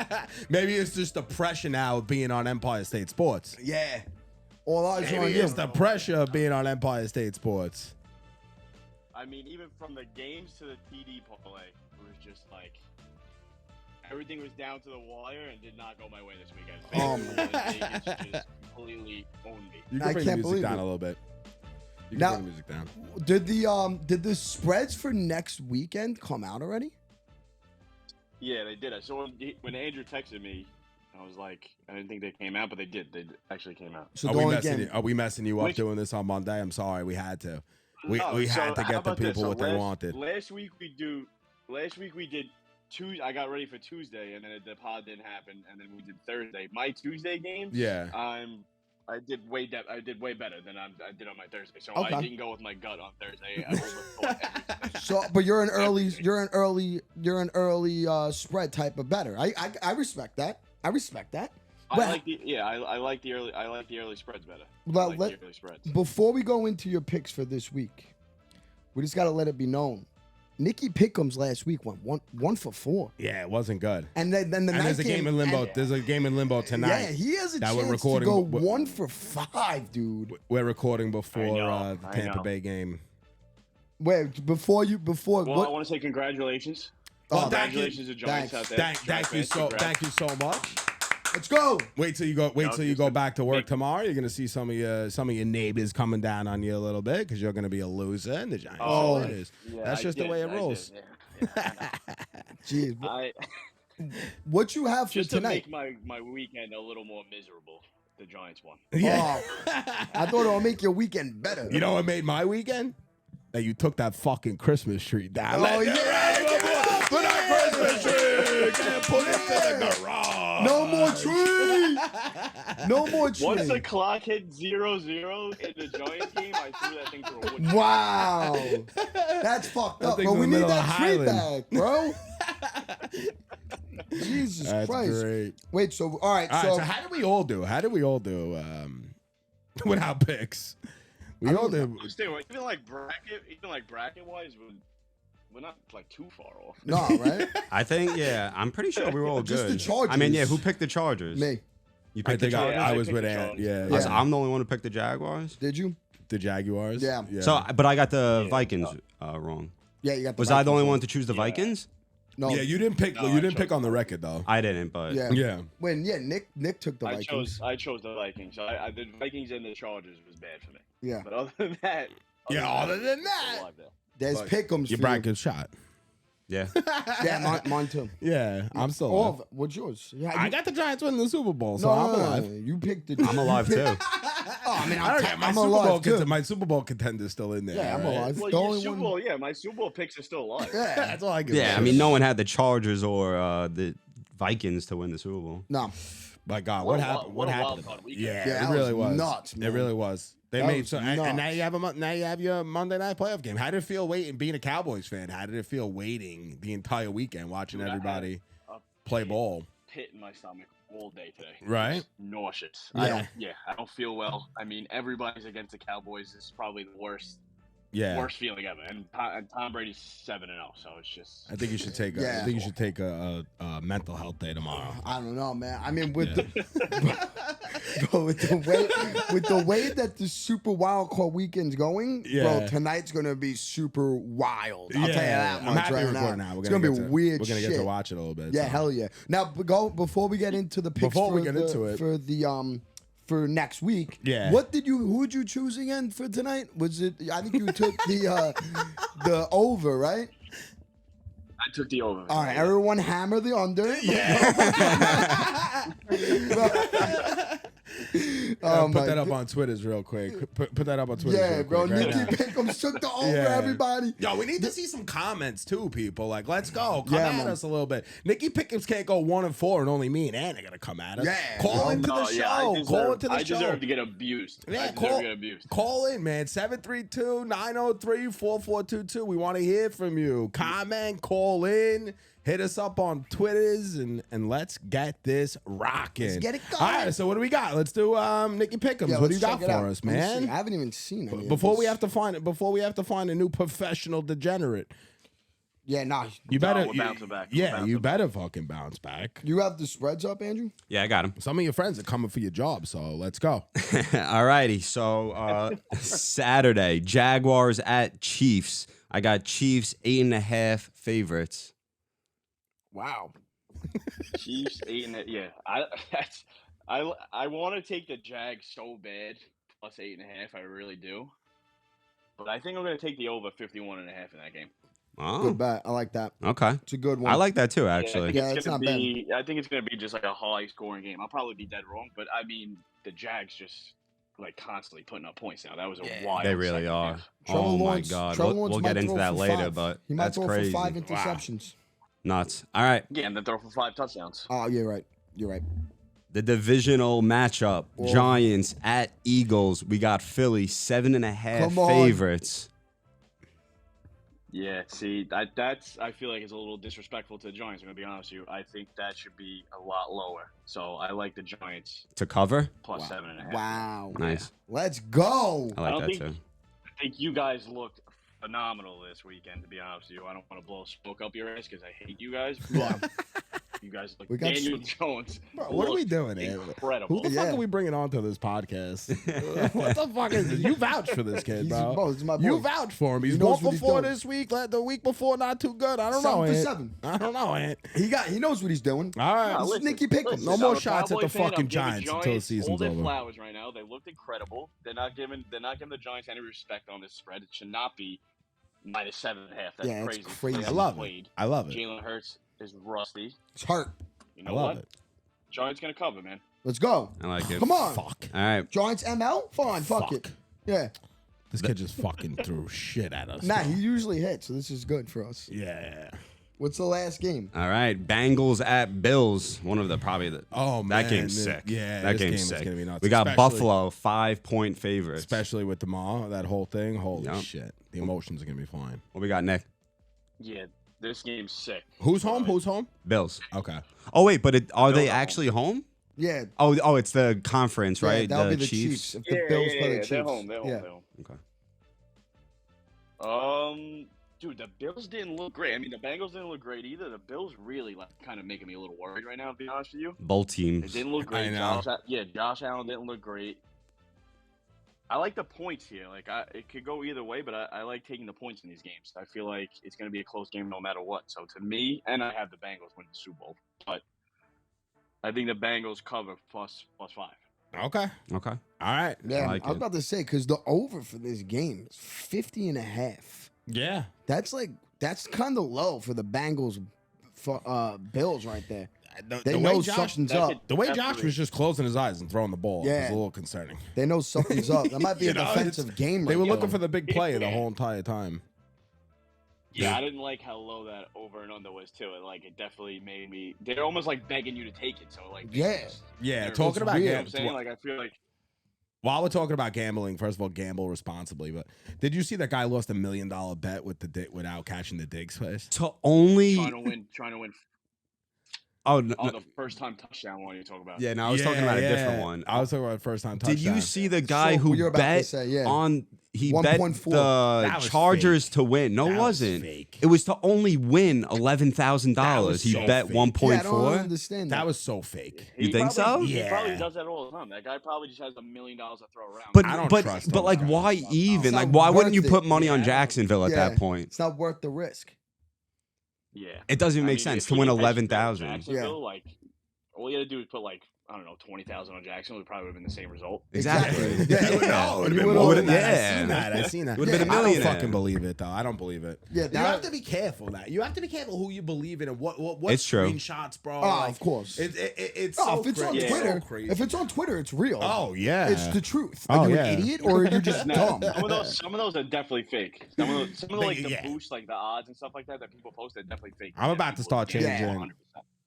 life. Maybe it's just the pressure now of being on Empire State Sports. Yeah. All eyes on Maybe you. it's the pressure of being on Empire State Sports. I mean, even from the games to the TD parlay, it was just like everything was down to the wire and did not go my way this weekend. Vegas just completely owned me. You I can bring the can't music believe down it. a little bit. You can Now- bring the music down. Did the spreads for next weekend come out already? Yeah, they did. I saw when Andrew texted me, I was like, I didn't think they came out, but they did. They actually came out. So Are the we, only messing game. you, are we messing you up Which- doing this on Monday? I'm sorry, we had to. We No, had so to how get the about this? people So what they wanted. Last week we did Tuesday. I got ready for Tuesday, and then the pod didn't happen, and then we did Thursday. My Tuesday games, Yeah. I'm I did way better than I did on my Thursday. So Okay. I didn't go with my gut on Thursday. I overthought everything. So, but you're an early spread type of better. I respect that. I respect that. I But like the early spreads better. Well, I like the early spreads. before we go into your picks for this week, we just got to let it be known. Nicky Pickems last week went one for 4. Yeah, it wasn't good. And then the And night there's a game in limbo. and- There's a game in limbo tonight. Yeah, he has a that we're chance recording. to go We're- 1 for 5, dude. We're recording before I the Tampa know. Bay game. Wait, before Well, I what? want to say congratulations. Oh, Congratulations to Giants out there. Thank you so much. Let's go. Wait till you go. Wait No, till you just go a back to work big- tomorrow. You're gonna see some of your neighbors coming down on you a little bit because you're gonna be a loser and the Giants. Oh. It is. Yeah, That's I just the did, way it I rolls. did, yeah. Jeez, I what you have for just to tonight? make my weekend a little more miserable. The Giants won. Yeah. Oh, I thought it would make your weekend better. You know what made my weekend? That you took that fucking Christmas tree down. Oh, yeah. Put that Christmas tree and put it to the garage. No more tree. No more tree. Once the clock hit 0-0 in the Giants game, I threw that thing through a wood. Wow, that's fucked That up. thing's But in we the need middle of that tree Highland. back, bro. Jesus That's Christ. great. Wait, so all right, All right, so, so how did we all do? How did we all do without picks? We all did. Stay away. Even like bracket wise, we're not like too far off. no, right? I think, yeah, I'm pretty sure we were all Just good. the Chargers. I mean, yeah, who picked the Chargers? Me. You I picked the think Chargers? I I was picked with the Ant. Chargers. Yeah, Yeah. So I'm the only one who picked the Jaguars. Did you? the Jaguars. Yeah. But I got the Vikings wrong. Yeah, you got. The Was I the only Vikings one to choose the Vikings? No. Yeah, you didn't pick. No, you I didn't chose pick on the record though. I didn't, but Yeah. Yeah. When Nick took the I Vikings. chose the Vikings. So the Vikings and the Chargers was bad for me. Yeah. But other than that, Other than I'm that. alive there. There's But Pick'ems. Your for bracket shot. yeah. Yeah, mine too. Yeah, I'm still All alive. of it. What's yours? Yeah, I you- got the Giants winning the Super Bowl, so no, I'm no, no, alive. no. You picked the. I'm alive too. Oh, I mean, I don't care. I'm alive too. My Super Bowl contender's still in there. Yeah, I'm right? alive. Well, The your only Super one- Bowl, yeah, my Super Bowl picks are still alive. Yeah. That's all I can Yeah, say. I mean, no one had the Chargers or the Vikings to win the Super Bowl. No. My God, What what a happened? wild- What what a happened? wild card weekend. Yeah, Yeah, it that really was was. nuts, It man. really was. They That made was so, and now nuts. you have now you have your Monday night playoff game. How did it feel waiting? Being a Cowboys fan, how did it feel waiting the entire weekend watching Dude, I had everybody a play ball? Pit in my stomach all day today. Right? Just nauseous. Yeah. I don't feel well. I mean, everybody's against the Cowboys. This is probably the worst Yeah, feeling ever. And Tom Brady's 7-0, so it's just. I think you should take. Yeah. I think you should take a mental health day tomorrow. I don't know, man. I mean, with bro, with the way that the Super Wild Card weekend's going, Yeah. bro, tonight's gonna be super wild. I'll tell you that I'm much happy right we're now. recording now. It's gonna be get to- weird. We're gonna shit. get to watch it a little bit. Yeah, so. hell yeah. Now, before we get into the picks Before for we get the, into it. for the for next week, Yeah. who would you choose again for tonight? Was it? I think you took the over, right? I took the over. All right, everyone hammer the under. Oh Put my that up God. on Twitter's real quick. Put that up on Twitter. Yeah, real bro. quick right Nicky now. Pickems took the over, Yeah. everybody. Yo, we need to see some comments too, people. Like, let's go. Come Yeah, at man. us a little bit. Nicky Pickems can't go 1-4, and only me and Ann are gonna come at us. Yeah, call bro. into the Oh, show. yeah, Call into the I show. deserve to get abused. Yeah, I deserve call, to get abused. call in, man. 732-903-4422. We want to hear from you. Comment, call in, hit us up on Twitters, and let's get this rocking. Let's get it All going. right, so what do we got? Let's do Nicky Pickems. Yeah, what do let's you got check it for out. us, Let me see. man? I haven't even seen it. Before we have to find a new professional degenerate. Yeah, nah. You better we're bouncing back. We're Yeah, bouncing you better fucking bounce back. You have the spreads up, Andrew? Yeah, I got him. Some of your friends are coming for your job, so let's go. All righty. So Saturday, Jaguars at Chiefs. I got Chiefs 8.5 favorites. Wow. Chiefs 8 yeah. I want to take the Jags so bad, plus 8.5. I really do. But I think I'm going to take the over 51.5 in that game. Oh, Good bet. I like that. okay. It's a good one. I like that too, I actually. think Yeah, it's it's gonna not be. I think it's going to be just like a high scoring game. I'll probably be dead wrong, but I mean the Jags just like constantly putting up points now. That was a wild. They really second are. half. Trevor Oh my Lawrence- God. Trevor We'll Lawrence get might into throw that for later, 5. but He might that's throw crazy. for 5 interceptions. Nuts. All right. Yeah, and then throw for 5 touchdowns. Oh, you're right. You're right. The divisional matchup, Giants at Eagles. We got Philly 7.5 Come on. favorites. Yeah, see, that's I feel like it's a little disrespectful to the Giants. I'm gonna be honest with you. I think that should be a lot lower. So I like the Giants To cover? plus 7.5. Wow. Nice. Let's go. I like don't that think- too. I think you guys looked phenomenal this weekend. To be honest with you, I don't want to blow smoke up your ass because I hate you guys. But you guys look. We got Daniel Jones. Bro, what are we looked doing, man? Incredible. Who the fuck are we bringing on to this podcast? What the fuck is this? You vouch for this kid, bro. Bro, this is my boy. You vouch for him. He's He knows 1 what he's for 4 doing. this week. The week before, not too good. I don't know, 7 for Ant. 7. I don't know, Ant. He knows what he's doing. All right. Nah, This is listen, Nicky Pickems. listen, No more I'm a shots at Cowboy the fan. fucking I'm giving Giants until the Giants season's all their over. flowers right now. They looked incredible. They're not giving the Giants any respect on this spread. It should not be minus 7.5. That's Yeah, it's crazy. crazy. They I love haven't it. I love it. Jalen Hurts is rusty. It's hurt. You I know love what? it. Giants gonna cover, man. Let's go. I like it. Come on. Fuck. All right. Giants ML? Fine. Fuck it. Yeah. This kid just fucking threw shit at us. Nah, he usually hits, so this is good for us. Yeah. What's the last game? All right. Bengals at Bills. One of the probably the. Oh, man. That game's sick. Yeah, that this game's game is sick. gonna be nuts, We got especially- Buffalo 5-point favorites. Especially with the mall, that whole thing. Holy Yup. shit. The emotions are going to be fine. What we got, Nick? Yeah, this game's sick. Who's home? Who's home? Bills. Okay. Oh wait, but are they Bills are actually home? Yeah. Oh, it's the conference, right? Yeah, that'll the be the Chiefs. If the Yeah, Bills yeah, play the yeah, Chiefs. they're home. They're home. Yeah. They're home. Okay. Dude, the Bills didn't look great. I mean, the Bengals didn't look great either. The Bills really kind of making me a little worried right now. To be honest with you, Both they teams. didn't look great. I know. Josh Allen didn't look great. I like the points here. Like, it could go either way, but I like taking the points in these games. I feel like it's going to be a close game no matter what. So to me, and I have the Bengals winning the Super Bowl, but I think the Bengals cover plus 5. Okay. Okay. All right. Yeah, like I was it. about to say, because the over for this game is 50.5. Yeah. That's kind of low for the Bengals Bills right there. The They way know Josh- something's that's up. it. The way Josh Definitely. was just closing his eyes and throwing the ball was Yeah. a little concerning. They know something's up. That might be a You know, defensive game. They right were looking now. for the big play the whole entire time. Yeah, I didn't like how low that over and under was too. It definitely made me. They're almost like begging you to take it. So Yeah. Yeah, They're- talking about weird. You know what I'm saying? gambling. I feel like While we're talking about gambling, first of all, gamble responsibly. But did you see that guy lost $1 million bet without catching the Diggs pass? To only. trying to win. Oh, no, Oh, the first time touchdown one you talk about. yeah. No, I was talking about a different one. I was talking about first time touchdown. Did you see the guy So, who you're about to bet say, yeah. on? He bet 1.4. the That was Chargers fake. to win. No, That it was wasn't. fake. It was to only win $11,000. He so bet fake. 1.4. Yeah, I don't understand That was so fake. You think so? He probably Yeah. does that all the time. That guy probably just has $1 million to throw around. But I don't but trust but those like, guys. why even? It's Like, not why wouldn't you worth put it. money on Yeah. Jacksonville at Yeah. that point? It's not worth the risk. yeah, It doesn't even I make mean, sense if to he win had bet 11,000. Jacksonville, like, all you had to do is put I don't know, 20,000 on Jacksonville. It probably would have been the same result. Exactly. Yeah, No, it would have been You more would've- than that. yeah. I seen that. I seen that. Would've been a I don't millionaire. fucking believe it though. I don't believe it. Yeah, you that- have to be careful. That you have to be careful who you believe in and what It's true. screenshots, bro. Oh, of course. It's Oh, so if it's on crazy. Twitter, So crazy. if it's on Twitter, it's real. Oh yeah, It's the truth. Oh, Are you yeah. an idiot or are you just No, dumb? some of those are definitely fake. Some of the like the Yeah. boosts, like the odds and stuff like that people post, are definitely fake. I'm about to start People- changing. 100%.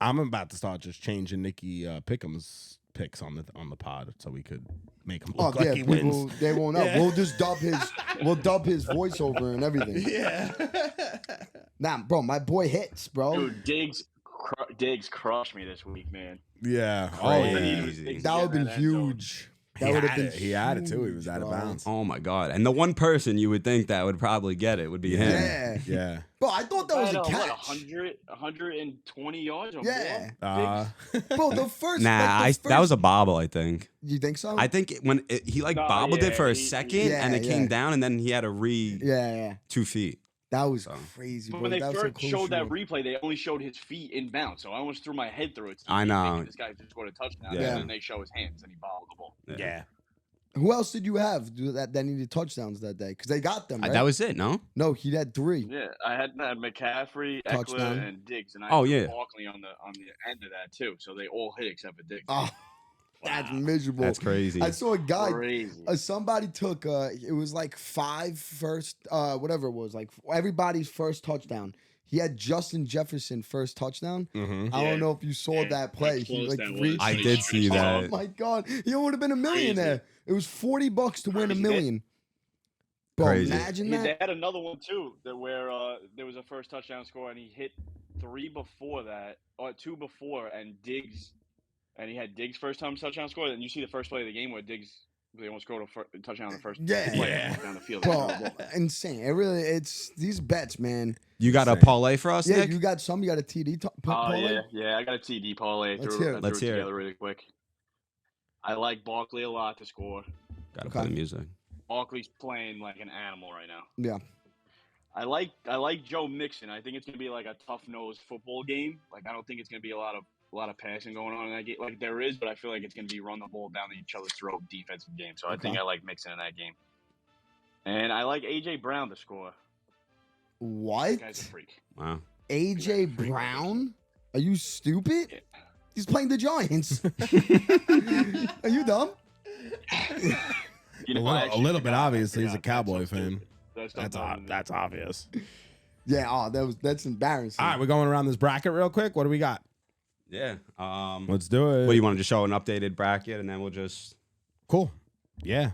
I'm about to start just changing Nicky Pickems picks on the pod so we could make him Oh look like yeah, he people wins. they won't know. Yeah. We'll just dub his voiceover and everything. Yeah. Nah, bro, my boy hits, bro. Dude, Diggs crushed me this week, man. Yeah. All Oh they yeah. needed was Crazy. Diggs to That get would have been in that end zone. huge. That would have been. He had it too. He was huge, out of bro. bounds. Oh my god! And the one person you would think that would probably get it would be him. Yeah, Yeah. bro, I thought that was a What, catch. 120 yards or Yeah. more? Diggs? Bro, the first. Nah, like, the that was first- a bobble. I think. You think so? I think he like No, bobbled it yeah, for a he- second, Yeah, and it came yeah. down, and then he had to Yeah. 2 feet. That was So. crazy, bro. When they that was so first showed that crucial. replay, they only showed his feet inbound, so I almost threw my head through it. I know. thinking This guy just scored a touchdown, Yeah. and then they show his hands, and he bobbled the ball. Yeah. Who else did you have that needed touchdowns that day? Because they got them, right? That was it. No. No, he had 3. Yeah, I had McCaffrey, Touchdown. Eckler, and Diggs, and I Oh, had yeah. Barkley on the end of that too. So they all hit except for Diggs. Oh, that's miserable. That's crazy. I saw a guy. Crazy. Somebody took. It was like 5 first. Whatever it was. Like everybody's first touchdown. He had Justin Jefferson first touchdown. Mhm. I Yeah. don't know if you saw Yeah, that play. how He close like that was. reached. I did see that. Oh my god! He would have been a millionaire. It was $40 to win $1 Crazy. million. Bro, Crazy. imagine Yeah, that. they had another one too, that where there was a first touchdown score, and he hit 3 before that, or 2 before, and he had Diggs' first time touchdown score. And you see the first play of the game where they almost scored a touchdown on the first play down the field. Bro, insane. It's these bets, man. You got a Insane. parlay for us, Yeah, Nick? you got some. You got a TD Oh parlay? yeah, I got a TD parlay. Let's I hear it. threw Let's hear it. together really quick. I like Barkley a lot to score. Gotta Okay. play the music. Barkley's playing like an animal right now. Yeah. I like Joe Mixon. I think it's gonna be like a tough-nosed football game. Like I don't think it's gonna be a lot of passing going on in that game. Like there is, but I feel like it's gonna be run the ball down each other's throat defensive game. So I think I like Mixon in that game. And I like AJ Brown to score. What? That guy's a freak. Wow. AJ Brown? Are you stupid? Yeah. He's playing the Giants. Are you dumb? You know, A little bit obviously. He's a forgot. Cowboy That's so fan. stupid. That's obvious. Yeah. Oh, that's embarrassing. All right, we're going around this bracket real quick. What do we got? Yeah. Let's do it. What do you want to just show an updated bracket, and then we'll just. Cool. Yeah.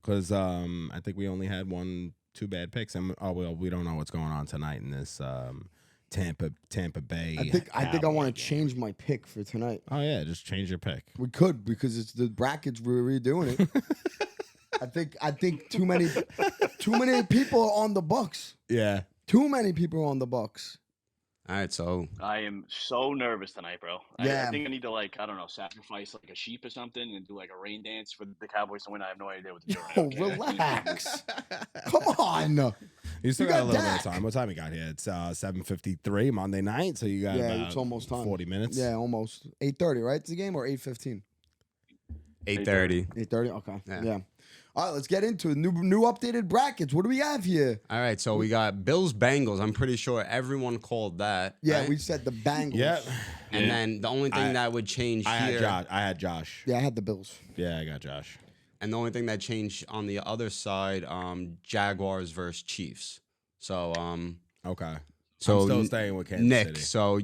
Because I think we only had 2 bad picks, and we don't know what's going on tonight in this Tampa Bay. I think I Cowboy want to game. change my pick for tonight. Oh yeah, just change your pick. We could because it's the brackets. We're redoing it. I think too many people are on the Bucks. Yeah. Too many people are on the Bucks. All right, so I am so nervous tonight, bro. Yeah. I think I need to sacrifice like a sheep or something and do like a rain dance for the Cowboys to win. I have no idea what to do. Oh, Right now. relax. Come on. You still You got a got little bit Dak. of time. What time you got here? It's 7:53 Monday night, so you got Yeah, about it's almost time. 40 minutes. Yeah, almost 8:30, right? It's the game or 8:15. 8:30. 8:30. Okay. Yeah. Yeah. All right, let's get into it. New updated brackets. What do we have here? All right, so we got Bills Bengals. I'm pretty sure everyone called that. Yeah, right? we said the Bengals. Yep. And then the only thing I- that would change I here, had Josh. Yeah, I had the Bills. Yeah, I got Josh. and the only thing that changed on the other side, Jaguars versus Chiefs. So Okay. so I'm still staying with Kansas Nick, City. so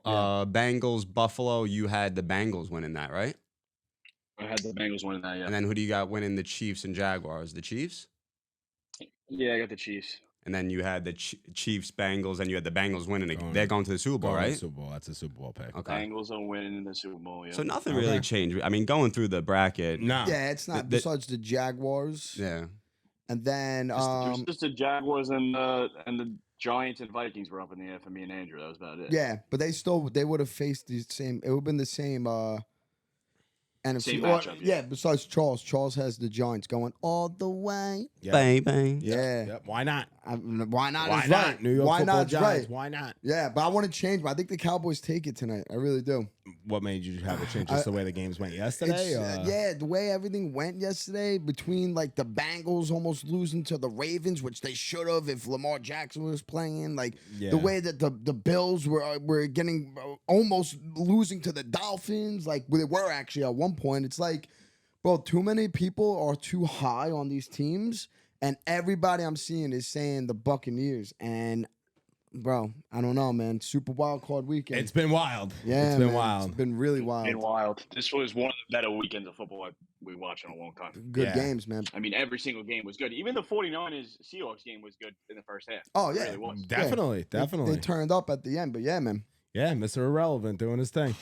Bengals Buffalo. You had the Bengals winning that, right? I had the Bengals winning that. Yeah. And then who do you got winning the Chiefs and Jaguars? The Chiefs. Yeah, I got the Chiefs. And then you had the Chiefs Bengals, and you had the Bengals winning. Going- They're going to the Super Bowl, Going to the right? Super Bowl. That's a Super Bowl pick. Okay. Bengals are winning in the Super Bowl. Yeah. So nothing Okay. really changed. I mean, going through the bracket. No. Yeah, it's not besides the Jaguars. Yeah. And then just the Jaguars and the Giants and Vikings were up in the air for me and Andrew. That was about it. yeah, but they would have faced the same. It would have been the same NFC. Same Or- matchup, yeah. yeah. Besides Charles, Charles has the Giants going all the way. Yep. Bang bang. Yeah. Yep. Why not? Why not? Why is not? right. New York Why Football not? Is Giants. right. Why not? Yeah, but I want to change. I think the Cowboys take it tonight. I really do. What made you have a change? Just the way the games went yesterday? Yeah, the way everything went yesterday between like the Bengals almost losing to the Ravens, which they should have if Lamar Jackson was playing. Like Yeah. the way that the Bills were getting almost losing to the Dolphins. Like they were actually at one point. It's like, bro, too many people are too high on these teams, and everybody I'm seeing is saying the Buccaneers. And bro, I don't know, man. Super wild card weekend. It's been wild. yeah, It's been man. wild. It's been really wild. Been wild. This was one of the better weekends of football we watched in a long time. Good Yeah. games, man. I mean, every single game was good. Even the 49ers Seahawks game was good in the first half. Oh, It yeah. really was. Definitely. Definitely. They turned up at the end, but yeah, man, Yeah, Mr. Irrelevant doing his thing.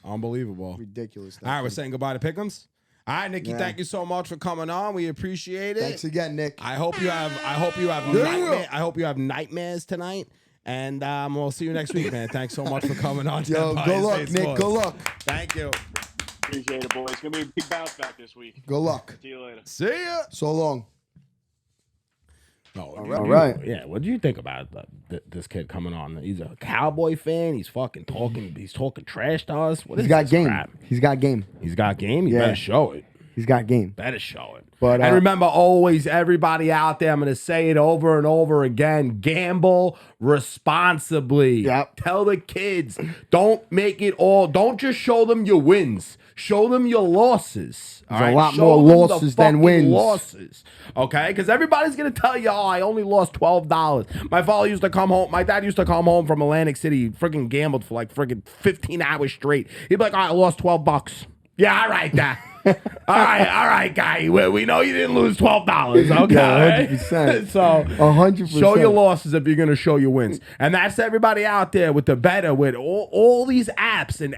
Unbelievable. ridiculous. All right, we're saying goodbye to Pick'ems. All right, Nikki, Yeah. thank you so much for coming on. We appreciate it. Thanks again, Nick. I hope you have I hope you have nightmares tonight. And we'll see you next week, man. Thanks so much for coming on. Yo, Empire good luck, State Nick. Sports. Good luck. Thank you. Appreciate it, boys. It's going to be a big bounce back this week. Good luck. See you later. See ya. So long. All right. Yeah. What do you think about this kid coming on? He's a Cowboy fan. He's fucking talking. He's talking trash to us. What is He's got this game. crap? He's got game. He's got game. You Yeah. better show it. He's got game. Better show it. But, and remember, always, everybody out there, I'm going to say it over and over again, gamble responsibly. Yep. Tell the kids, don't just show them your wins. Show them your losses. There's a lot more losses than wins. Losses, okay? Because everybody's going to tell you, I only lost $12. My father used to come home. My dad used to come home from Atlantic City, freaking gambled for like freaking 15 hours straight. He'd be like, I lost $12. Yeah, all right, Dad. all right, guy. We know you didn't lose $12. Okay, Yeah, 100%. So 100%. show your losses if you're gonna show your wins, and that's everybody out there with the better with all these apps and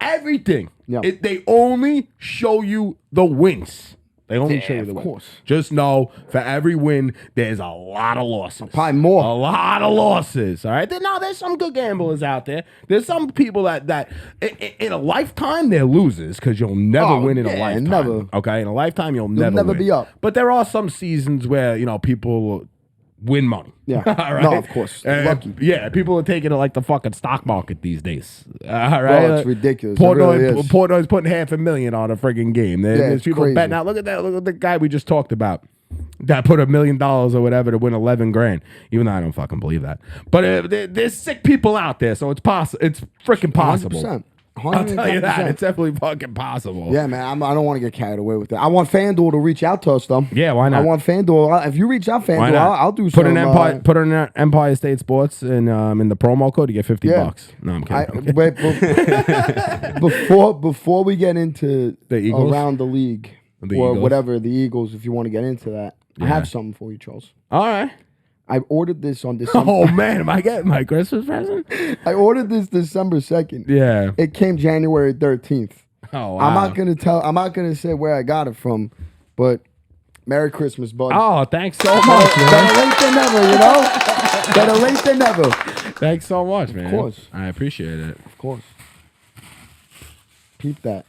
everything. Yeah. They only show you the wins. They only show you the of wins. course. Just know for every win, there's a lot of losses. Probably more. A lot of losses. All right. Now there's some good gamblers out there. There's some people that in a lifetime they're losers because you'll never win in a lifetime. Never. Okay. In a lifetime you'll never never win. be up. But there are some seasons where people win money. Yeah. All right. No, of course. Lucky. Yeah, people are taking it like the fucking stock market these days. All right. Bro, it's ridiculous. It really is. Portnoy's putting $500,000 on a friggin' game. There's it's people crazy. betting out. Look at that. Look at the guy we just talked about that put $1 million or whatever to win 11 grand. Even though I don't fucking believe that. But there's sick people out there, so it's possible. It's freaking possible. 100%. I'll tell you that. 110%. It's definitely fucking possible. Yeah, man. I don't want to get carried away with it. I want FanDuel to reach out to us, though. Yeah, why not? I want FanDuel. If you reach out, Why FanDuel, not? I'll do put some. Put in Empire State Sports in the promo code. You get $50. No, I'm kidding. Before we get into The Eagles? around the league or Eagles? whatever, the Eagles, if you want to get into that, I have something for you, Charles. All right. I ordered this on December. Oh man, am I getting my Christmas present? I ordered this December 2nd. Yeah. It came January 13th. Oh wow. I'm not gonna say where I got it from, but Merry Christmas, bud. Oh, thanks so much, man. Better late than never, you know? Better late than never. Thanks so much, man. Of course. I appreciate it. Of course. Peep that.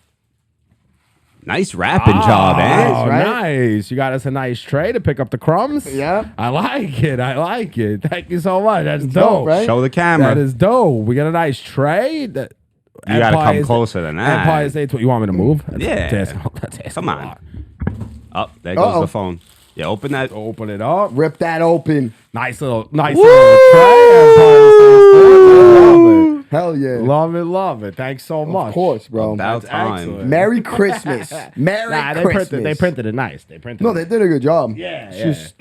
Nice rapping job, eh? Oh, right? nice. You got us a nice tray to pick up the crumbs. Yeah. I like it. Thank you so much. That's It's dope. dope, right? Show the camera. That is dope. We got a nice tray. You gotta come closer than that. Empire State's what you want me to move? Yeah. That's asking Come a on. lot. Oh, there goes Uh-oh. the phone. Yeah, open that. Open it up. Rip that open. Nice little tray. Empire State Sports. Hell yeah. Love it. Thanks so much. Of course, bro. About That's time. excellent. Merry Christmas. Merry Nah, Christmas. they printed it nice. No, they did a good job. Yeah, It's yeah. just,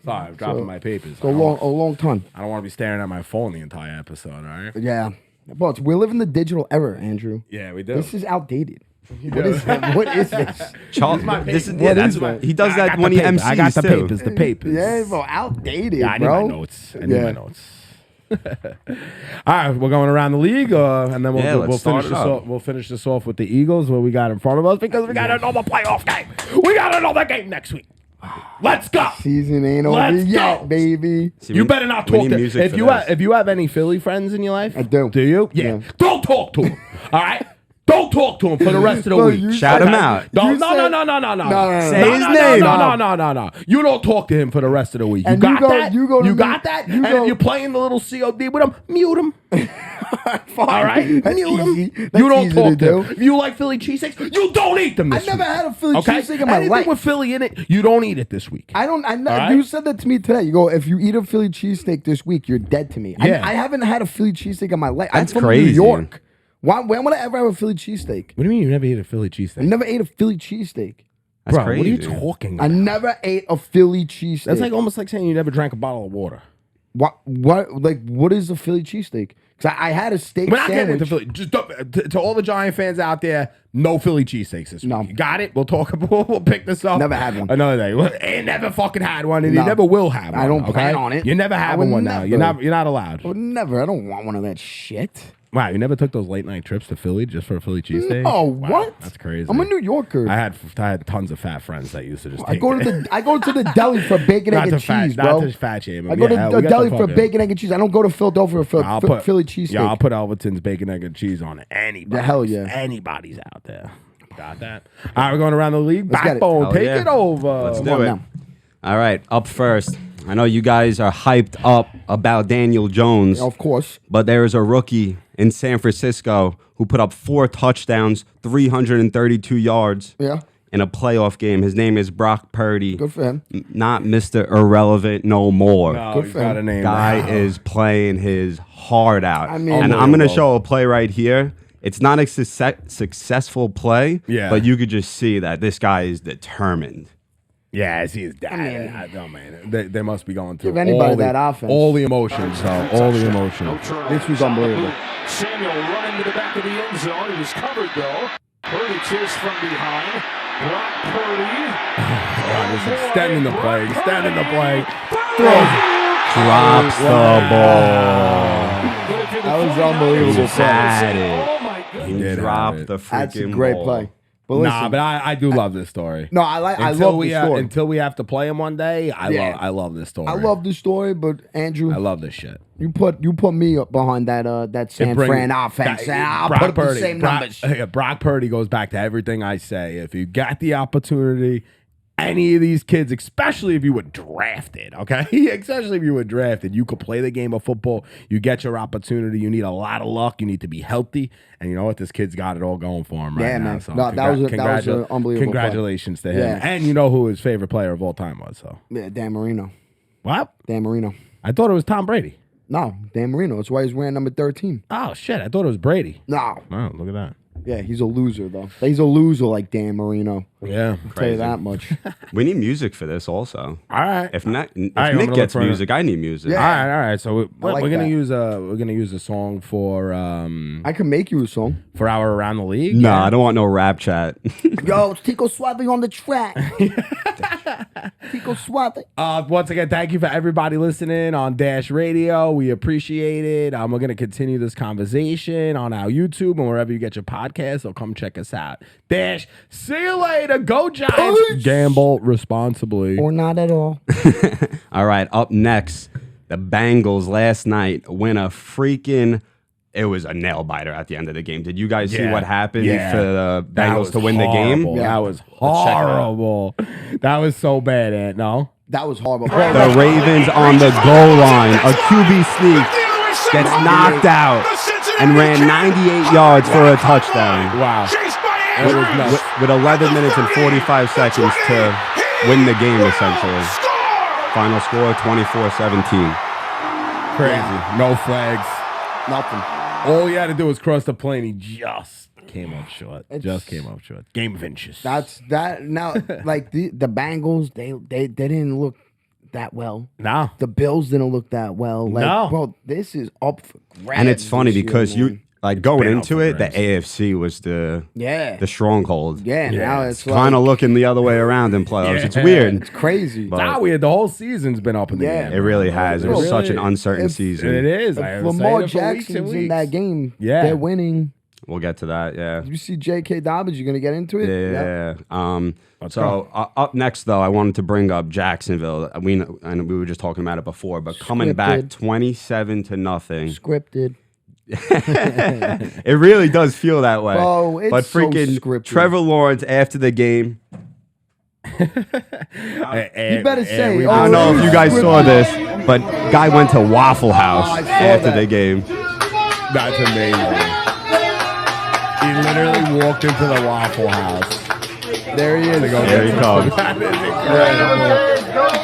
Sorry, I'm dropping my papers. a long time. I don't want to be staring at my phone the entire episode, all right? Yeah. But we live in the digital era, Andrew. Yeah, we do. This is outdated. What is that? What is this? Charles, this is What that's is what that? he does I that got when the he papers. MCs I got the too. papers. Yeah, bro, outdated, Yeah, I need bro. my notes. All right, we're going around the league, and then Yeah, we'll let's finish start this it up. off. We'll finish this off with the Eagles, what we got in front of us, because we got another playoff game. We got another game next week. Let's go. Season ain't over Let's yet, go. baby. See, You we- better not we talk need to music if for you this. have, if you have any Philly friends in your life. I do. Do you? Yeah. Don't talk to them. All right. Don't talk to him for the rest of the Bro, week. you Shout him out. No. You said- No. Say his name. No. You don't talk to him for the rest of the week. You And got you go- that? you go to You me- got that? you And go- if you're playing the little COD with him, mute him. Fine. All right? That's Mute him. easy. That's You don't easy talk to to him. do. If you like Philly cheesesteaks, you don't eat them I this never week. had a Philly Okay? cheesesteak in my Anything life. with Philly in it, you don't eat it this week. I right? You said that to me today. You go, if you eat a Philly cheesesteak this week, you're dead to me. Yeah. I haven't had a Philly cheesesteak in my life. That's I'm from crazy. New York. When would I ever have a Philly cheesesteak? What do you mean you never ate a Philly I cheesesteak? never ate a Philly cheesesteak. That's Bro, crazy. what are you talking I about? never ate a Philly cheesesteak. That's like almost like saying you never drank a bottle of water. What is a Philly cheesesteak? Because I had a steak We're not getting sandwich. into Philly. Just to all the Giant fans out there, no Philly cheesesteaks this week. No. You got it? We'll talk about we'll pick this up. Never had one. Another day. Well, ain't never fucking had one, and you No. never will have one. I don't okay? plan on it. You're never I having would one now. never. You're not allowed. I would never. I don't want one of that shit. Wow, you never took those late night trips to Philly just for a Philly cheesesteak? Oh, Wow, what? That's crazy. I'm a New Yorker. I had tons of fat friends that used to just I take go it. to the deli for bacon, egg, and cheese, bro. Not to fat shame. I go to Yeah, the we got deli for fucking- bacon, egg, and cheese. I don't go to Philadelphia for I'll put Philly cheesesteak. Yeah, I'll put Elverton's bacon, egg, and cheese on anybody. Yeah, hell yeah. Anybody's out there. Got that? All right, we're going around the league. Let's get it. Backbone, Hell take yeah. it over. Let's Come do on it. now. All right, up first. I know you guys are hyped up about Daniel Jones, Of course. but there is a rookie in San Francisco who put up 4 touchdowns, 332 yards. Yeah. in a playoff game. His name is Brock Purdy. Good for him. Not Mr. Irrelevant no more. No, Good he's for got him. a name. Guy now. is playing his heart out. I mean- and I'm going to Unbelievable. show a play right here. It's not a successful play, Yeah. but you could just see that this guy is determined. Yeah, I see his dad. Oh, man. They must be going through Give anybody all the, that offense. all the emotions, though. All the emotions. This was unbelievable. Samuel running to the back of the end zone. He was covered, though. Purdy chased from behind. Brock Purdy. God, just extending the play. Extending the play. Drops the ball. That was unbelievable. He had it. Oh, my goodness. He did have dropped it. the freaking That's a great ball. play. But listen, Nah, but I do love this story. no, I love we the story. until we have to play him one day. I love this story. I love the story, but Andrew, I love this shit. you put me up behind that San Fran offense, and I'll put up the same numbers. Brock Purdy goes back to everything I say. If you got the opportunity, any of these kids, especially if you were drafted, okay? Especially if you were drafted, you could play the game of football. You get your opportunity. You need a lot of luck. You need to be healthy. And you know what? This kid's got it all going for him right Yeah, now. man. So No, that was an unbelievable play. Congratulations to him. Yeah. And you know who his favorite player of all time was, so. Yeah, Dan Marino. What? Dan Marino. I thought it was Tom Brady. No, Dan Marino. That's why he's wearing number 13. Oh, shit. I thought it was Brady. No. Wow, look at that. Yeah, he's a loser, though. He's a loser like Dan Marino. Yeah. I'll tell you that much. We need music for this also. All right. If not, if All right, I'm Nick gonna gets look for it. music, I need music. Yeah. All right. So we're like gonna that. use a song for I can make you a song. our Around the League. No, I don't want no rap chat. Yo, it's Tico Suave on the track. Tico Suave. Once again, thank you for everybody listening on Dash Radio. We appreciate it. We're gonna continue this conversation on our YouTube and wherever you get your podcasts. So come check us out. Dash. See you later. Go Giants. Peace. Gamble responsibly. Or not at all. All right, up next, the Bengals last night win a freaking. It was a nail biter at the end of the game. Did you guys see Yeah. what happened Yeah. for the That Bengals was to win the game? horrible. That was check it out. horrible. That was so bad, Ant. No. That was horrible. The Ravens on the goal line, a QB sneak, gets knocked out and ran 98 yards for a touchdown. Wow. With, with 11 minutes and 45 seconds to win the game, essentially. Final score 24-17. Crazy. No flags. Nothing. All he had to do was cross the plane. He just came up short. It's- Game of inches. That's that. Now, like the Bengals, they didn't look that well. no. The Bills didn't look that well. Like, No. bro, this is up for grabs. And it's funny this year, because man. you like going been up into for it, the grabs. AFC was the stronghold. Yeah, Yeah, now It's it's kind of like, looking the other way around in playoffs. It's Yeah. weird. it's crazy. But- Nah, weird. The whole season's been up in the Yeah. air. It really has. It was Bro, such an really, uncertain if- season. It is. If I was Lamar saying it for weeks and Jackson's in weeks. that game. Yeah. They're winning. We'll get to that. Yeah. You see J.K. Dobbins, you're gonna get into it. Yeah. Yep. So up next, though, I wanted to bring up Jacksonville. We were just talking about it before, but coming back Scripted. 27-0. Scripted. It really does feel that way. Bro, it's but so freaking scripted. Trevor Lawrence after the game. You better say, I don't know if you guys saw this, but guy went to Waffle House I saw after that. the game. That's amazing. He literally walked into the Waffle House. There he is. There he comes. That is incredible.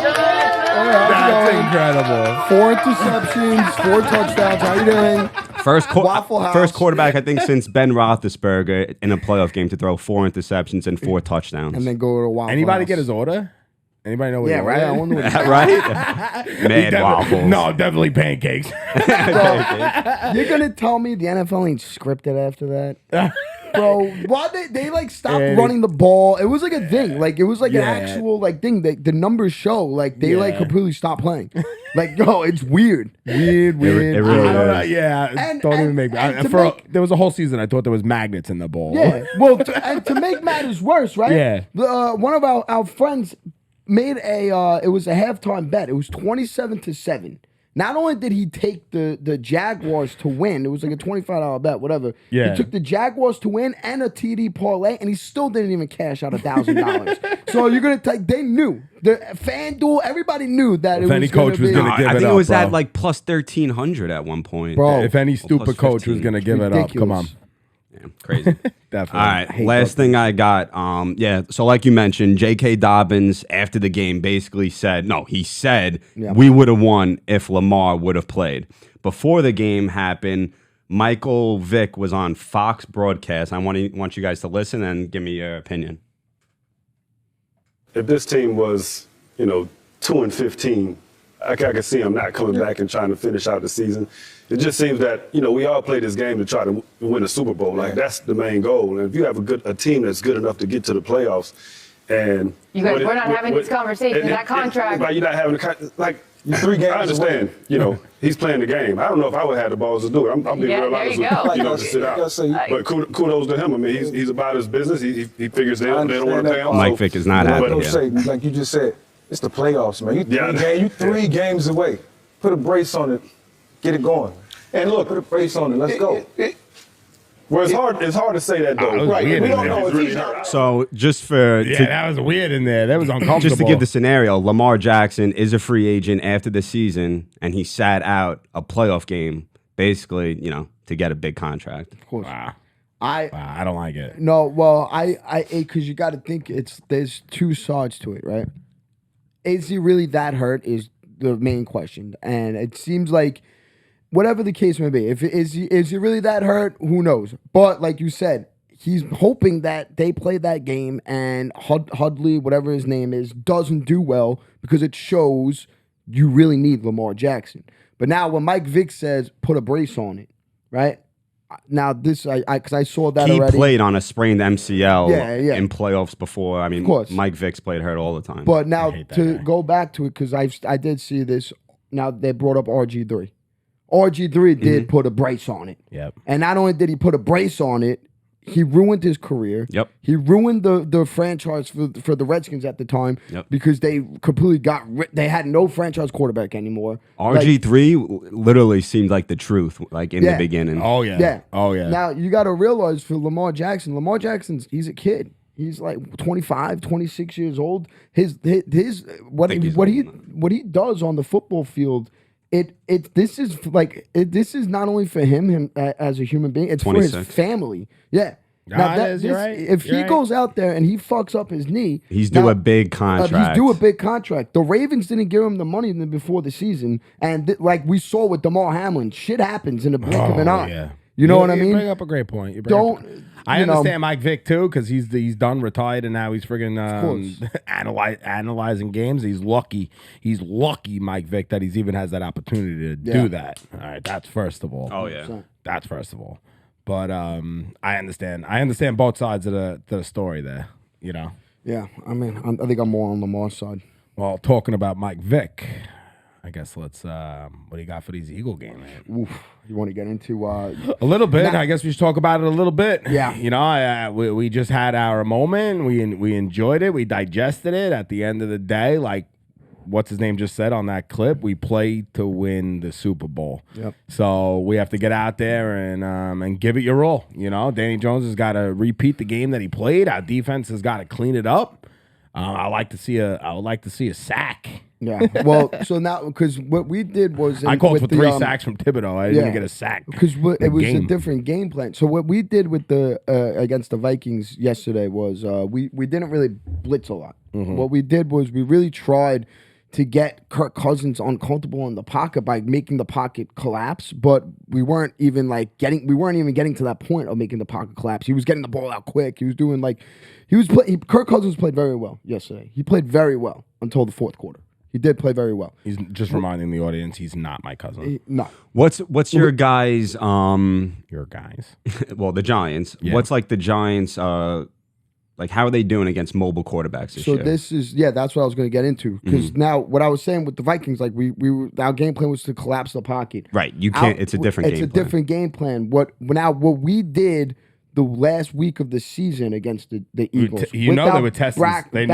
That's incredible. 4 interceptions, 4 touchdowns. How you doing? Waffle House. First quarterback, I think, since Ben Roethlisberger in a playoff game to throw 4 interceptions and 4 touchdowns. And then go to Waffle Anybody House. get his order? Anybody know what Yeah, he right. I ordered? wonder what right? Mad waffles. No, definitely pancakes. You're gonna tell me the NFL ain't scripted after that? Bro, why they like stopped And- running the ball? It was like a thing. Like it was like Yeah. an actual like thing that the numbers show. Like they like Yeah. completely stopped playing. Like, yo, it's weird. Weird. it really I don't know. is. Yeah, And- don't even and- make me. and to There was a whole season I thought there was magnets in the bowl. Yeah. Well, and to make matters worse, right? Yeah. One of our friends made it was a halftime bet. It was 27-7. Not only did he take the Jaguars to win, it was like a $25 bet, whatever. Yeah. He took the Jaguars to win and a TD parlay, and he still didn't even cash out $1,000. So you're gonna take? They knew the FanDuel. Everybody knew that it If was any coach was be, gonna give I it think up, it was bro. at like plus 1,300 at one point. Bro, If any stupid plus coach was 15. gonna give it up, come on. ridiculous. Yeah, crazy. Definitely. All right, last thing I got. So like you mentioned, J.K. Dobbins after the game basically said, he said we would have won if Lamar would have played. Before the game happened, Michael Vick was on Fox broadcast. I want you guys to listen and give me your opinion. If this team was, 2-15, I can see them not coming back and trying to finish out the season. It just seems that, we all play this game to try to win a Super Bowl. Like, that's the main goal. And if you have a team that's good enough to get to the playoffs, and we're not having these conversations. That contract. You're not having you're 3 games. I understand. He's playing the game. I don't know if I would have the balls to do it. I'm being real honest with you. To sit out. But kudos to him. I mean, he's about his business. He figures they don't want to pay him. Mike Vick is not happy. Like you just said, it's the playoffs, man. You 3 games away. Put a brace on it. Get it going. And look, put a brace on it. Let's go. Well, it's hard to say that though. Right? We don't know if he's hurt. So just for that was weird in there. That was uncomfortable. Just to give the scenario, Lamar Jackson is a free agent after the season, and he sat out a playoff game, basically, to get a big contract. Of course. Wow. I don't like it. No, well, because you got to think there's 2 sides to it, right? Is he really that hurt? Is the main question, and it seems like. Whatever the case may be, is he really that hurt? Who knows? But like you said, he's hoping that they play that game and Hudley, whatever his name is, doesn't do well because it shows you really need Lamar Jackson. But now when Mike Vick says put a brace on it, right? Now this because I saw that he already. Played on a sprained MCL in playoffs before. I mean, of course. Mike Vick's played hurt all the time. But now to go back to it because I did see this. Now they brought up RG3. RG3 did put a brace on it. Yep. And not only did he put a brace on it, he ruined his career. Yep. He ruined the franchise for the Redskins at the time because they completely they had no franchise quarterback anymore. RG3 literally seemed like the truth, like in the beginning. Oh, yeah. Yeah. Oh, yeah. Now, you got to realize for Lamar Jackson's, he's a kid. He's like 25, 26 years old. What he does on the football field, this is not only for him as a human being, it's 26. For his family. Yeah. You're right. If he goes out there and he fucks up his knee, he's due a big contract. He's due a big contract. The Ravens didn't give him the money before the season, and like we saw with Damar Hamlin, shit happens in the blink of an eye. Yeah. You know what I mean? You bring up a great point. I understand Mike Vick too because he's done retired and now he's friggin' analyzing games. He's lucky, Mike Vick, that he's even has that opportunity to do that. All right, that's first of all. Oh yeah, that's first of all. But I understand both sides of the story there. Yeah, I mean, I think I'm more on Lamar's side. Well, talking about Mike Vick, I guess let's. What do you got for these Eagle games? Oof. You want to get into a little bit? I guess we should talk about it a little bit. Yeah. We just had our moment. We enjoyed it. We digested it. At the end of the day, like what's his name just said on that clip, we play to win the Super Bowl. Yep. So we have to get out there and give it your all. Danny Jones has got to repeat the game that he played. Our defense has got to clean it up. I would like to see a sack. Yeah. Well, so now because what we did was I called for 3 sacks from Thibodeau. I didn't even get a sack because it was a different game plan. So what we did with the against the Vikings yesterday was we didn't really blitz a lot. Mm-hmm. What we did was we really tried to get Kirk Cousins uncomfortable in the pocket by making the pocket collapse, but we weren't even getting to that point of making the pocket collapse. He was getting the ball out quick. He was doing Kirk Cousins played very well yesterday. He played very well until the fourth quarter. He did play very well. He's just reminding the audience he's not my cousin. No. What's your guys? Your guys. Well, the Giants. Yeah. What's the Giants? How are they doing against mobile quarterbacks this year? So this is that's what I was going to get into because now what I was saying with the Vikings, our game plan was to collapse the pocket. Right. You can't. It's a different. It's a different game plan. What we did the last week of the season against the Eagles. They were testing. They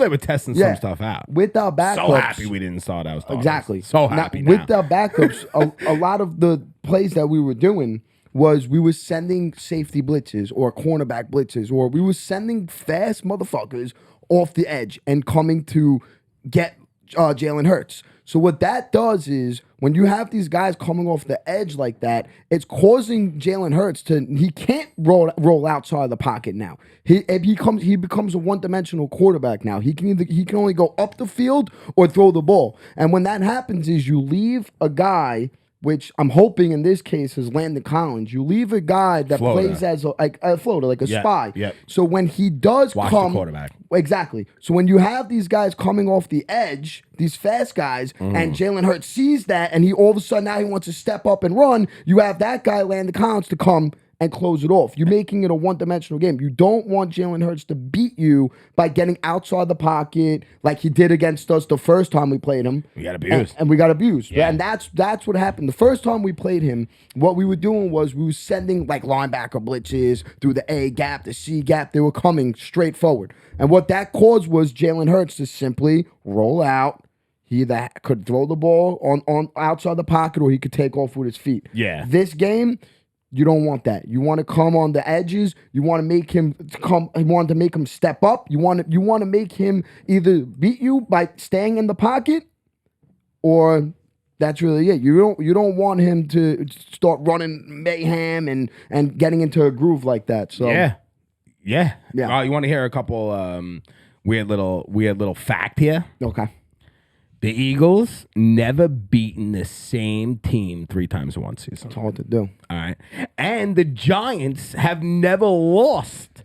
were testing some stuff out. With our backups. So happy we didn't saw that. Exactly. So happy now. With our backups, a lot of the plays that we were doing was we were sending safety blitzes or cornerback blitzes, or we were sending fast motherfuckers off the edge and coming to get Jalen Hurts. So what that does is when you have these guys coming off the edge like that, it's causing Jalen Hurts he can't roll outside the pocket now. He becomes a one-dimensional quarterback now. He can only go up the field or throw the ball. And when that happens is you leave a guy, which I'm hoping in this case is Landon Collins. You leave a guy that plays as a floater, like a spy. Yep. So when he does Watch come, the quarterback. Exactly. So when you have these guys coming off the edge, these fast guys, and Jalen Hurts sees that, and he all of a sudden now he wants to step up and run, you have that guy, Landon Collins, to come and close it off. You're making it a one-dimensional game. You don't want Jalen Hurts to beat you by getting outside the pocket like he did against us the first time we played him. We got abused. And we got abused. Yeah. And that's what happened. The first time we played him, what we were doing was we were sending like linebacker blitzes through the A gap, the C gap. They were coming straight forward. And what that caused was Jalen Hurts to simply roll out. He either could throw the ball on outside the pocket or he could take off with his feet. Yeah. This game, you don't want that. You want to come on the edges. You want to make him come. You want to make him step up. You want to make him either beat you by staying in the pocket, or that's really it. You don't want him to start running mayhem and getting into a groove like that. So yeah. Yeah. You want to hear a couple weird little fact here? Okay. The Eagles never beaten the same team 3 times in one season. It's hard to do. All right. And the Giants have never lost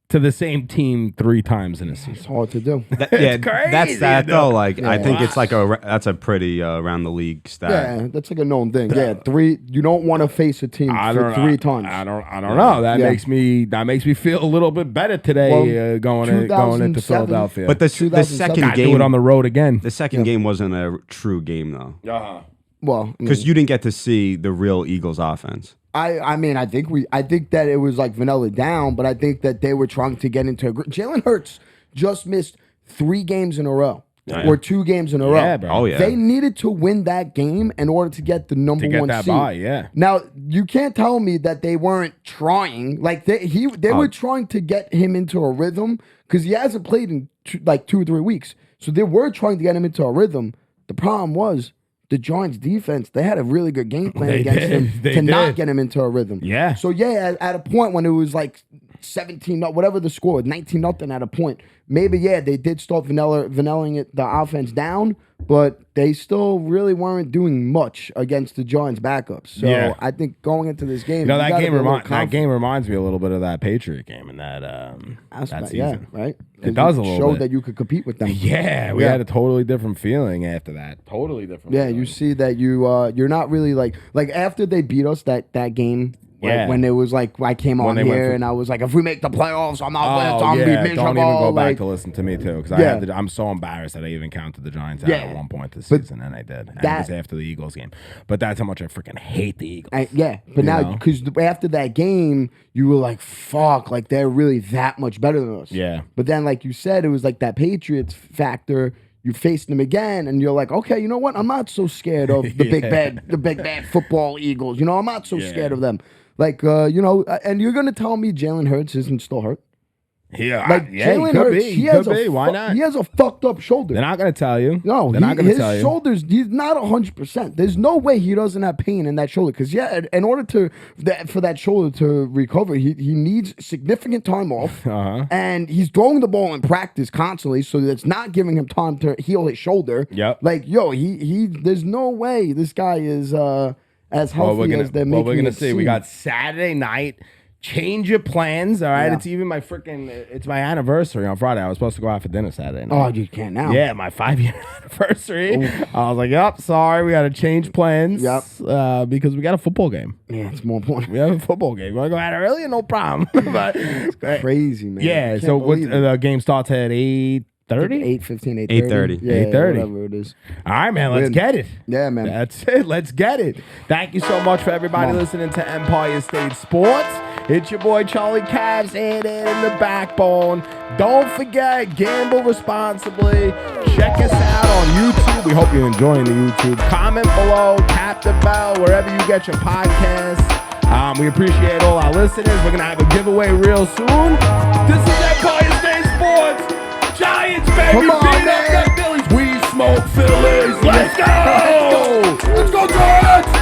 to the same team 3 times in a season. It's hard to do. It's crazy. That's that though. Like I think Wow. it's like that's a pretty around the league stat. Yeah, that's like a known thing. Yeah, 3. You don't want to face a team for 3 times. I don't know. That makes me feel a little bit better today going into 2007. Philadelphia. But the 2007. second Gotta do game it on the road again. The second game wasn't a true game though, Well, because you didn't get to see the real Eagles offense. I mean, I think that it was like vanilla down, but I think that they were trying to get into Jalen Hurts just missed 3 games in a row. Or 2 games in a row. Yeah, bro. Oh yeah. They needed to win that game in order to get the number 1 seed. Bye, yeah. Now, you can't tell me that they weren't trying. Like they were trying to get him into a rhythm because he hasn't played in 2 or 3 weeks. So they were trying to get him into a rhythm. The problem was the Giants defense, they had a really good game plan against him not get him into a rhythm. Yeah. So yeah, at a point when it was like 17, whatever the score, 19-0 at a point, maybe they did start vanillaing the offense down, but they still really weren't doing much against the Giants backups. So I think going into this game, that game reminds me a little bit of that Patriot game in that season. Yeah, right. It does a little show bit. that you could compete with them. Yeah, we had a totally different feeling after that. Totally different. Yeah, feeling. you see that you're not really like after they beat us that game. Yeah. When it was like I came on here and I was like, if we make the playoffs, I'm not going to be miserable. Don't even go back like, to listen to me too, because I'm so embarrassed that I even counted the Giants out at one point this season, and I did. And it was after the Eagles game, but that's how much I freaking hate the Eagles. But now because after that game, you were like, fuck, like they're really that much better than us. Yeah. But then, like you said, it was like that Patriots factor. You faced them again, and you're like, okay, you know what? I'm not so scared of the big bad football Eagles. You know, I'm not so scared of them. Like, and you're gonna tell me Jalen Hurts isn't still hurt? Yeah, Jalen Hurts, Why not? He has a fucked up shoulder. They're not gonna tell you. No, they're not gonna tell you. His shoulders, he's not 100%. There's no way he doesn't have pain in that shoulder. Because in order for that shoulder to recover, he needs significant time off. And he's throwing the ball in practice constantly, so that's not giving him time to heal his shoulder. Yep. Like, he there's no way this guy is as healthy as they're making we're gonna it see. seem. We got Saturday night. Change your plans, all right? Yeah. It's even it's my anniversary on Friday. I was supposed to go out for dinner Saturday night. Oh, you can't now. Yeah, my 5-year anniversary. I was like, yep, sorry, we got to change plans. Yep. Because we got a football game. Yeah, it's more important. We have a football game. You want to go out earlier? No problem. But Crazy, man. yeah, I so can't believe it. the game starts at 8:30? 8:15, 8:30. Yeah, 8:30. whatever it is. All right, man, let's Win. get it. Yeah, man. That's it. Let's get it. Thank you so much for everybody listening to Empire State Sports. It's your boy Charlie Cavs and in the backbone. Don't forget, gamble responsibly. Check us out on YouTube. We hope you're enjoying the YouTube. Comment below, tap the bell, wherever you get your podcasts. We appreciate all our listeners. We're going to have a giveaway real soon. This is Empire State Sports. Giants, baby. Come on, Beat up man. that Phillies. We smoke. go, Phillies. Let's go. Let's go, Giants.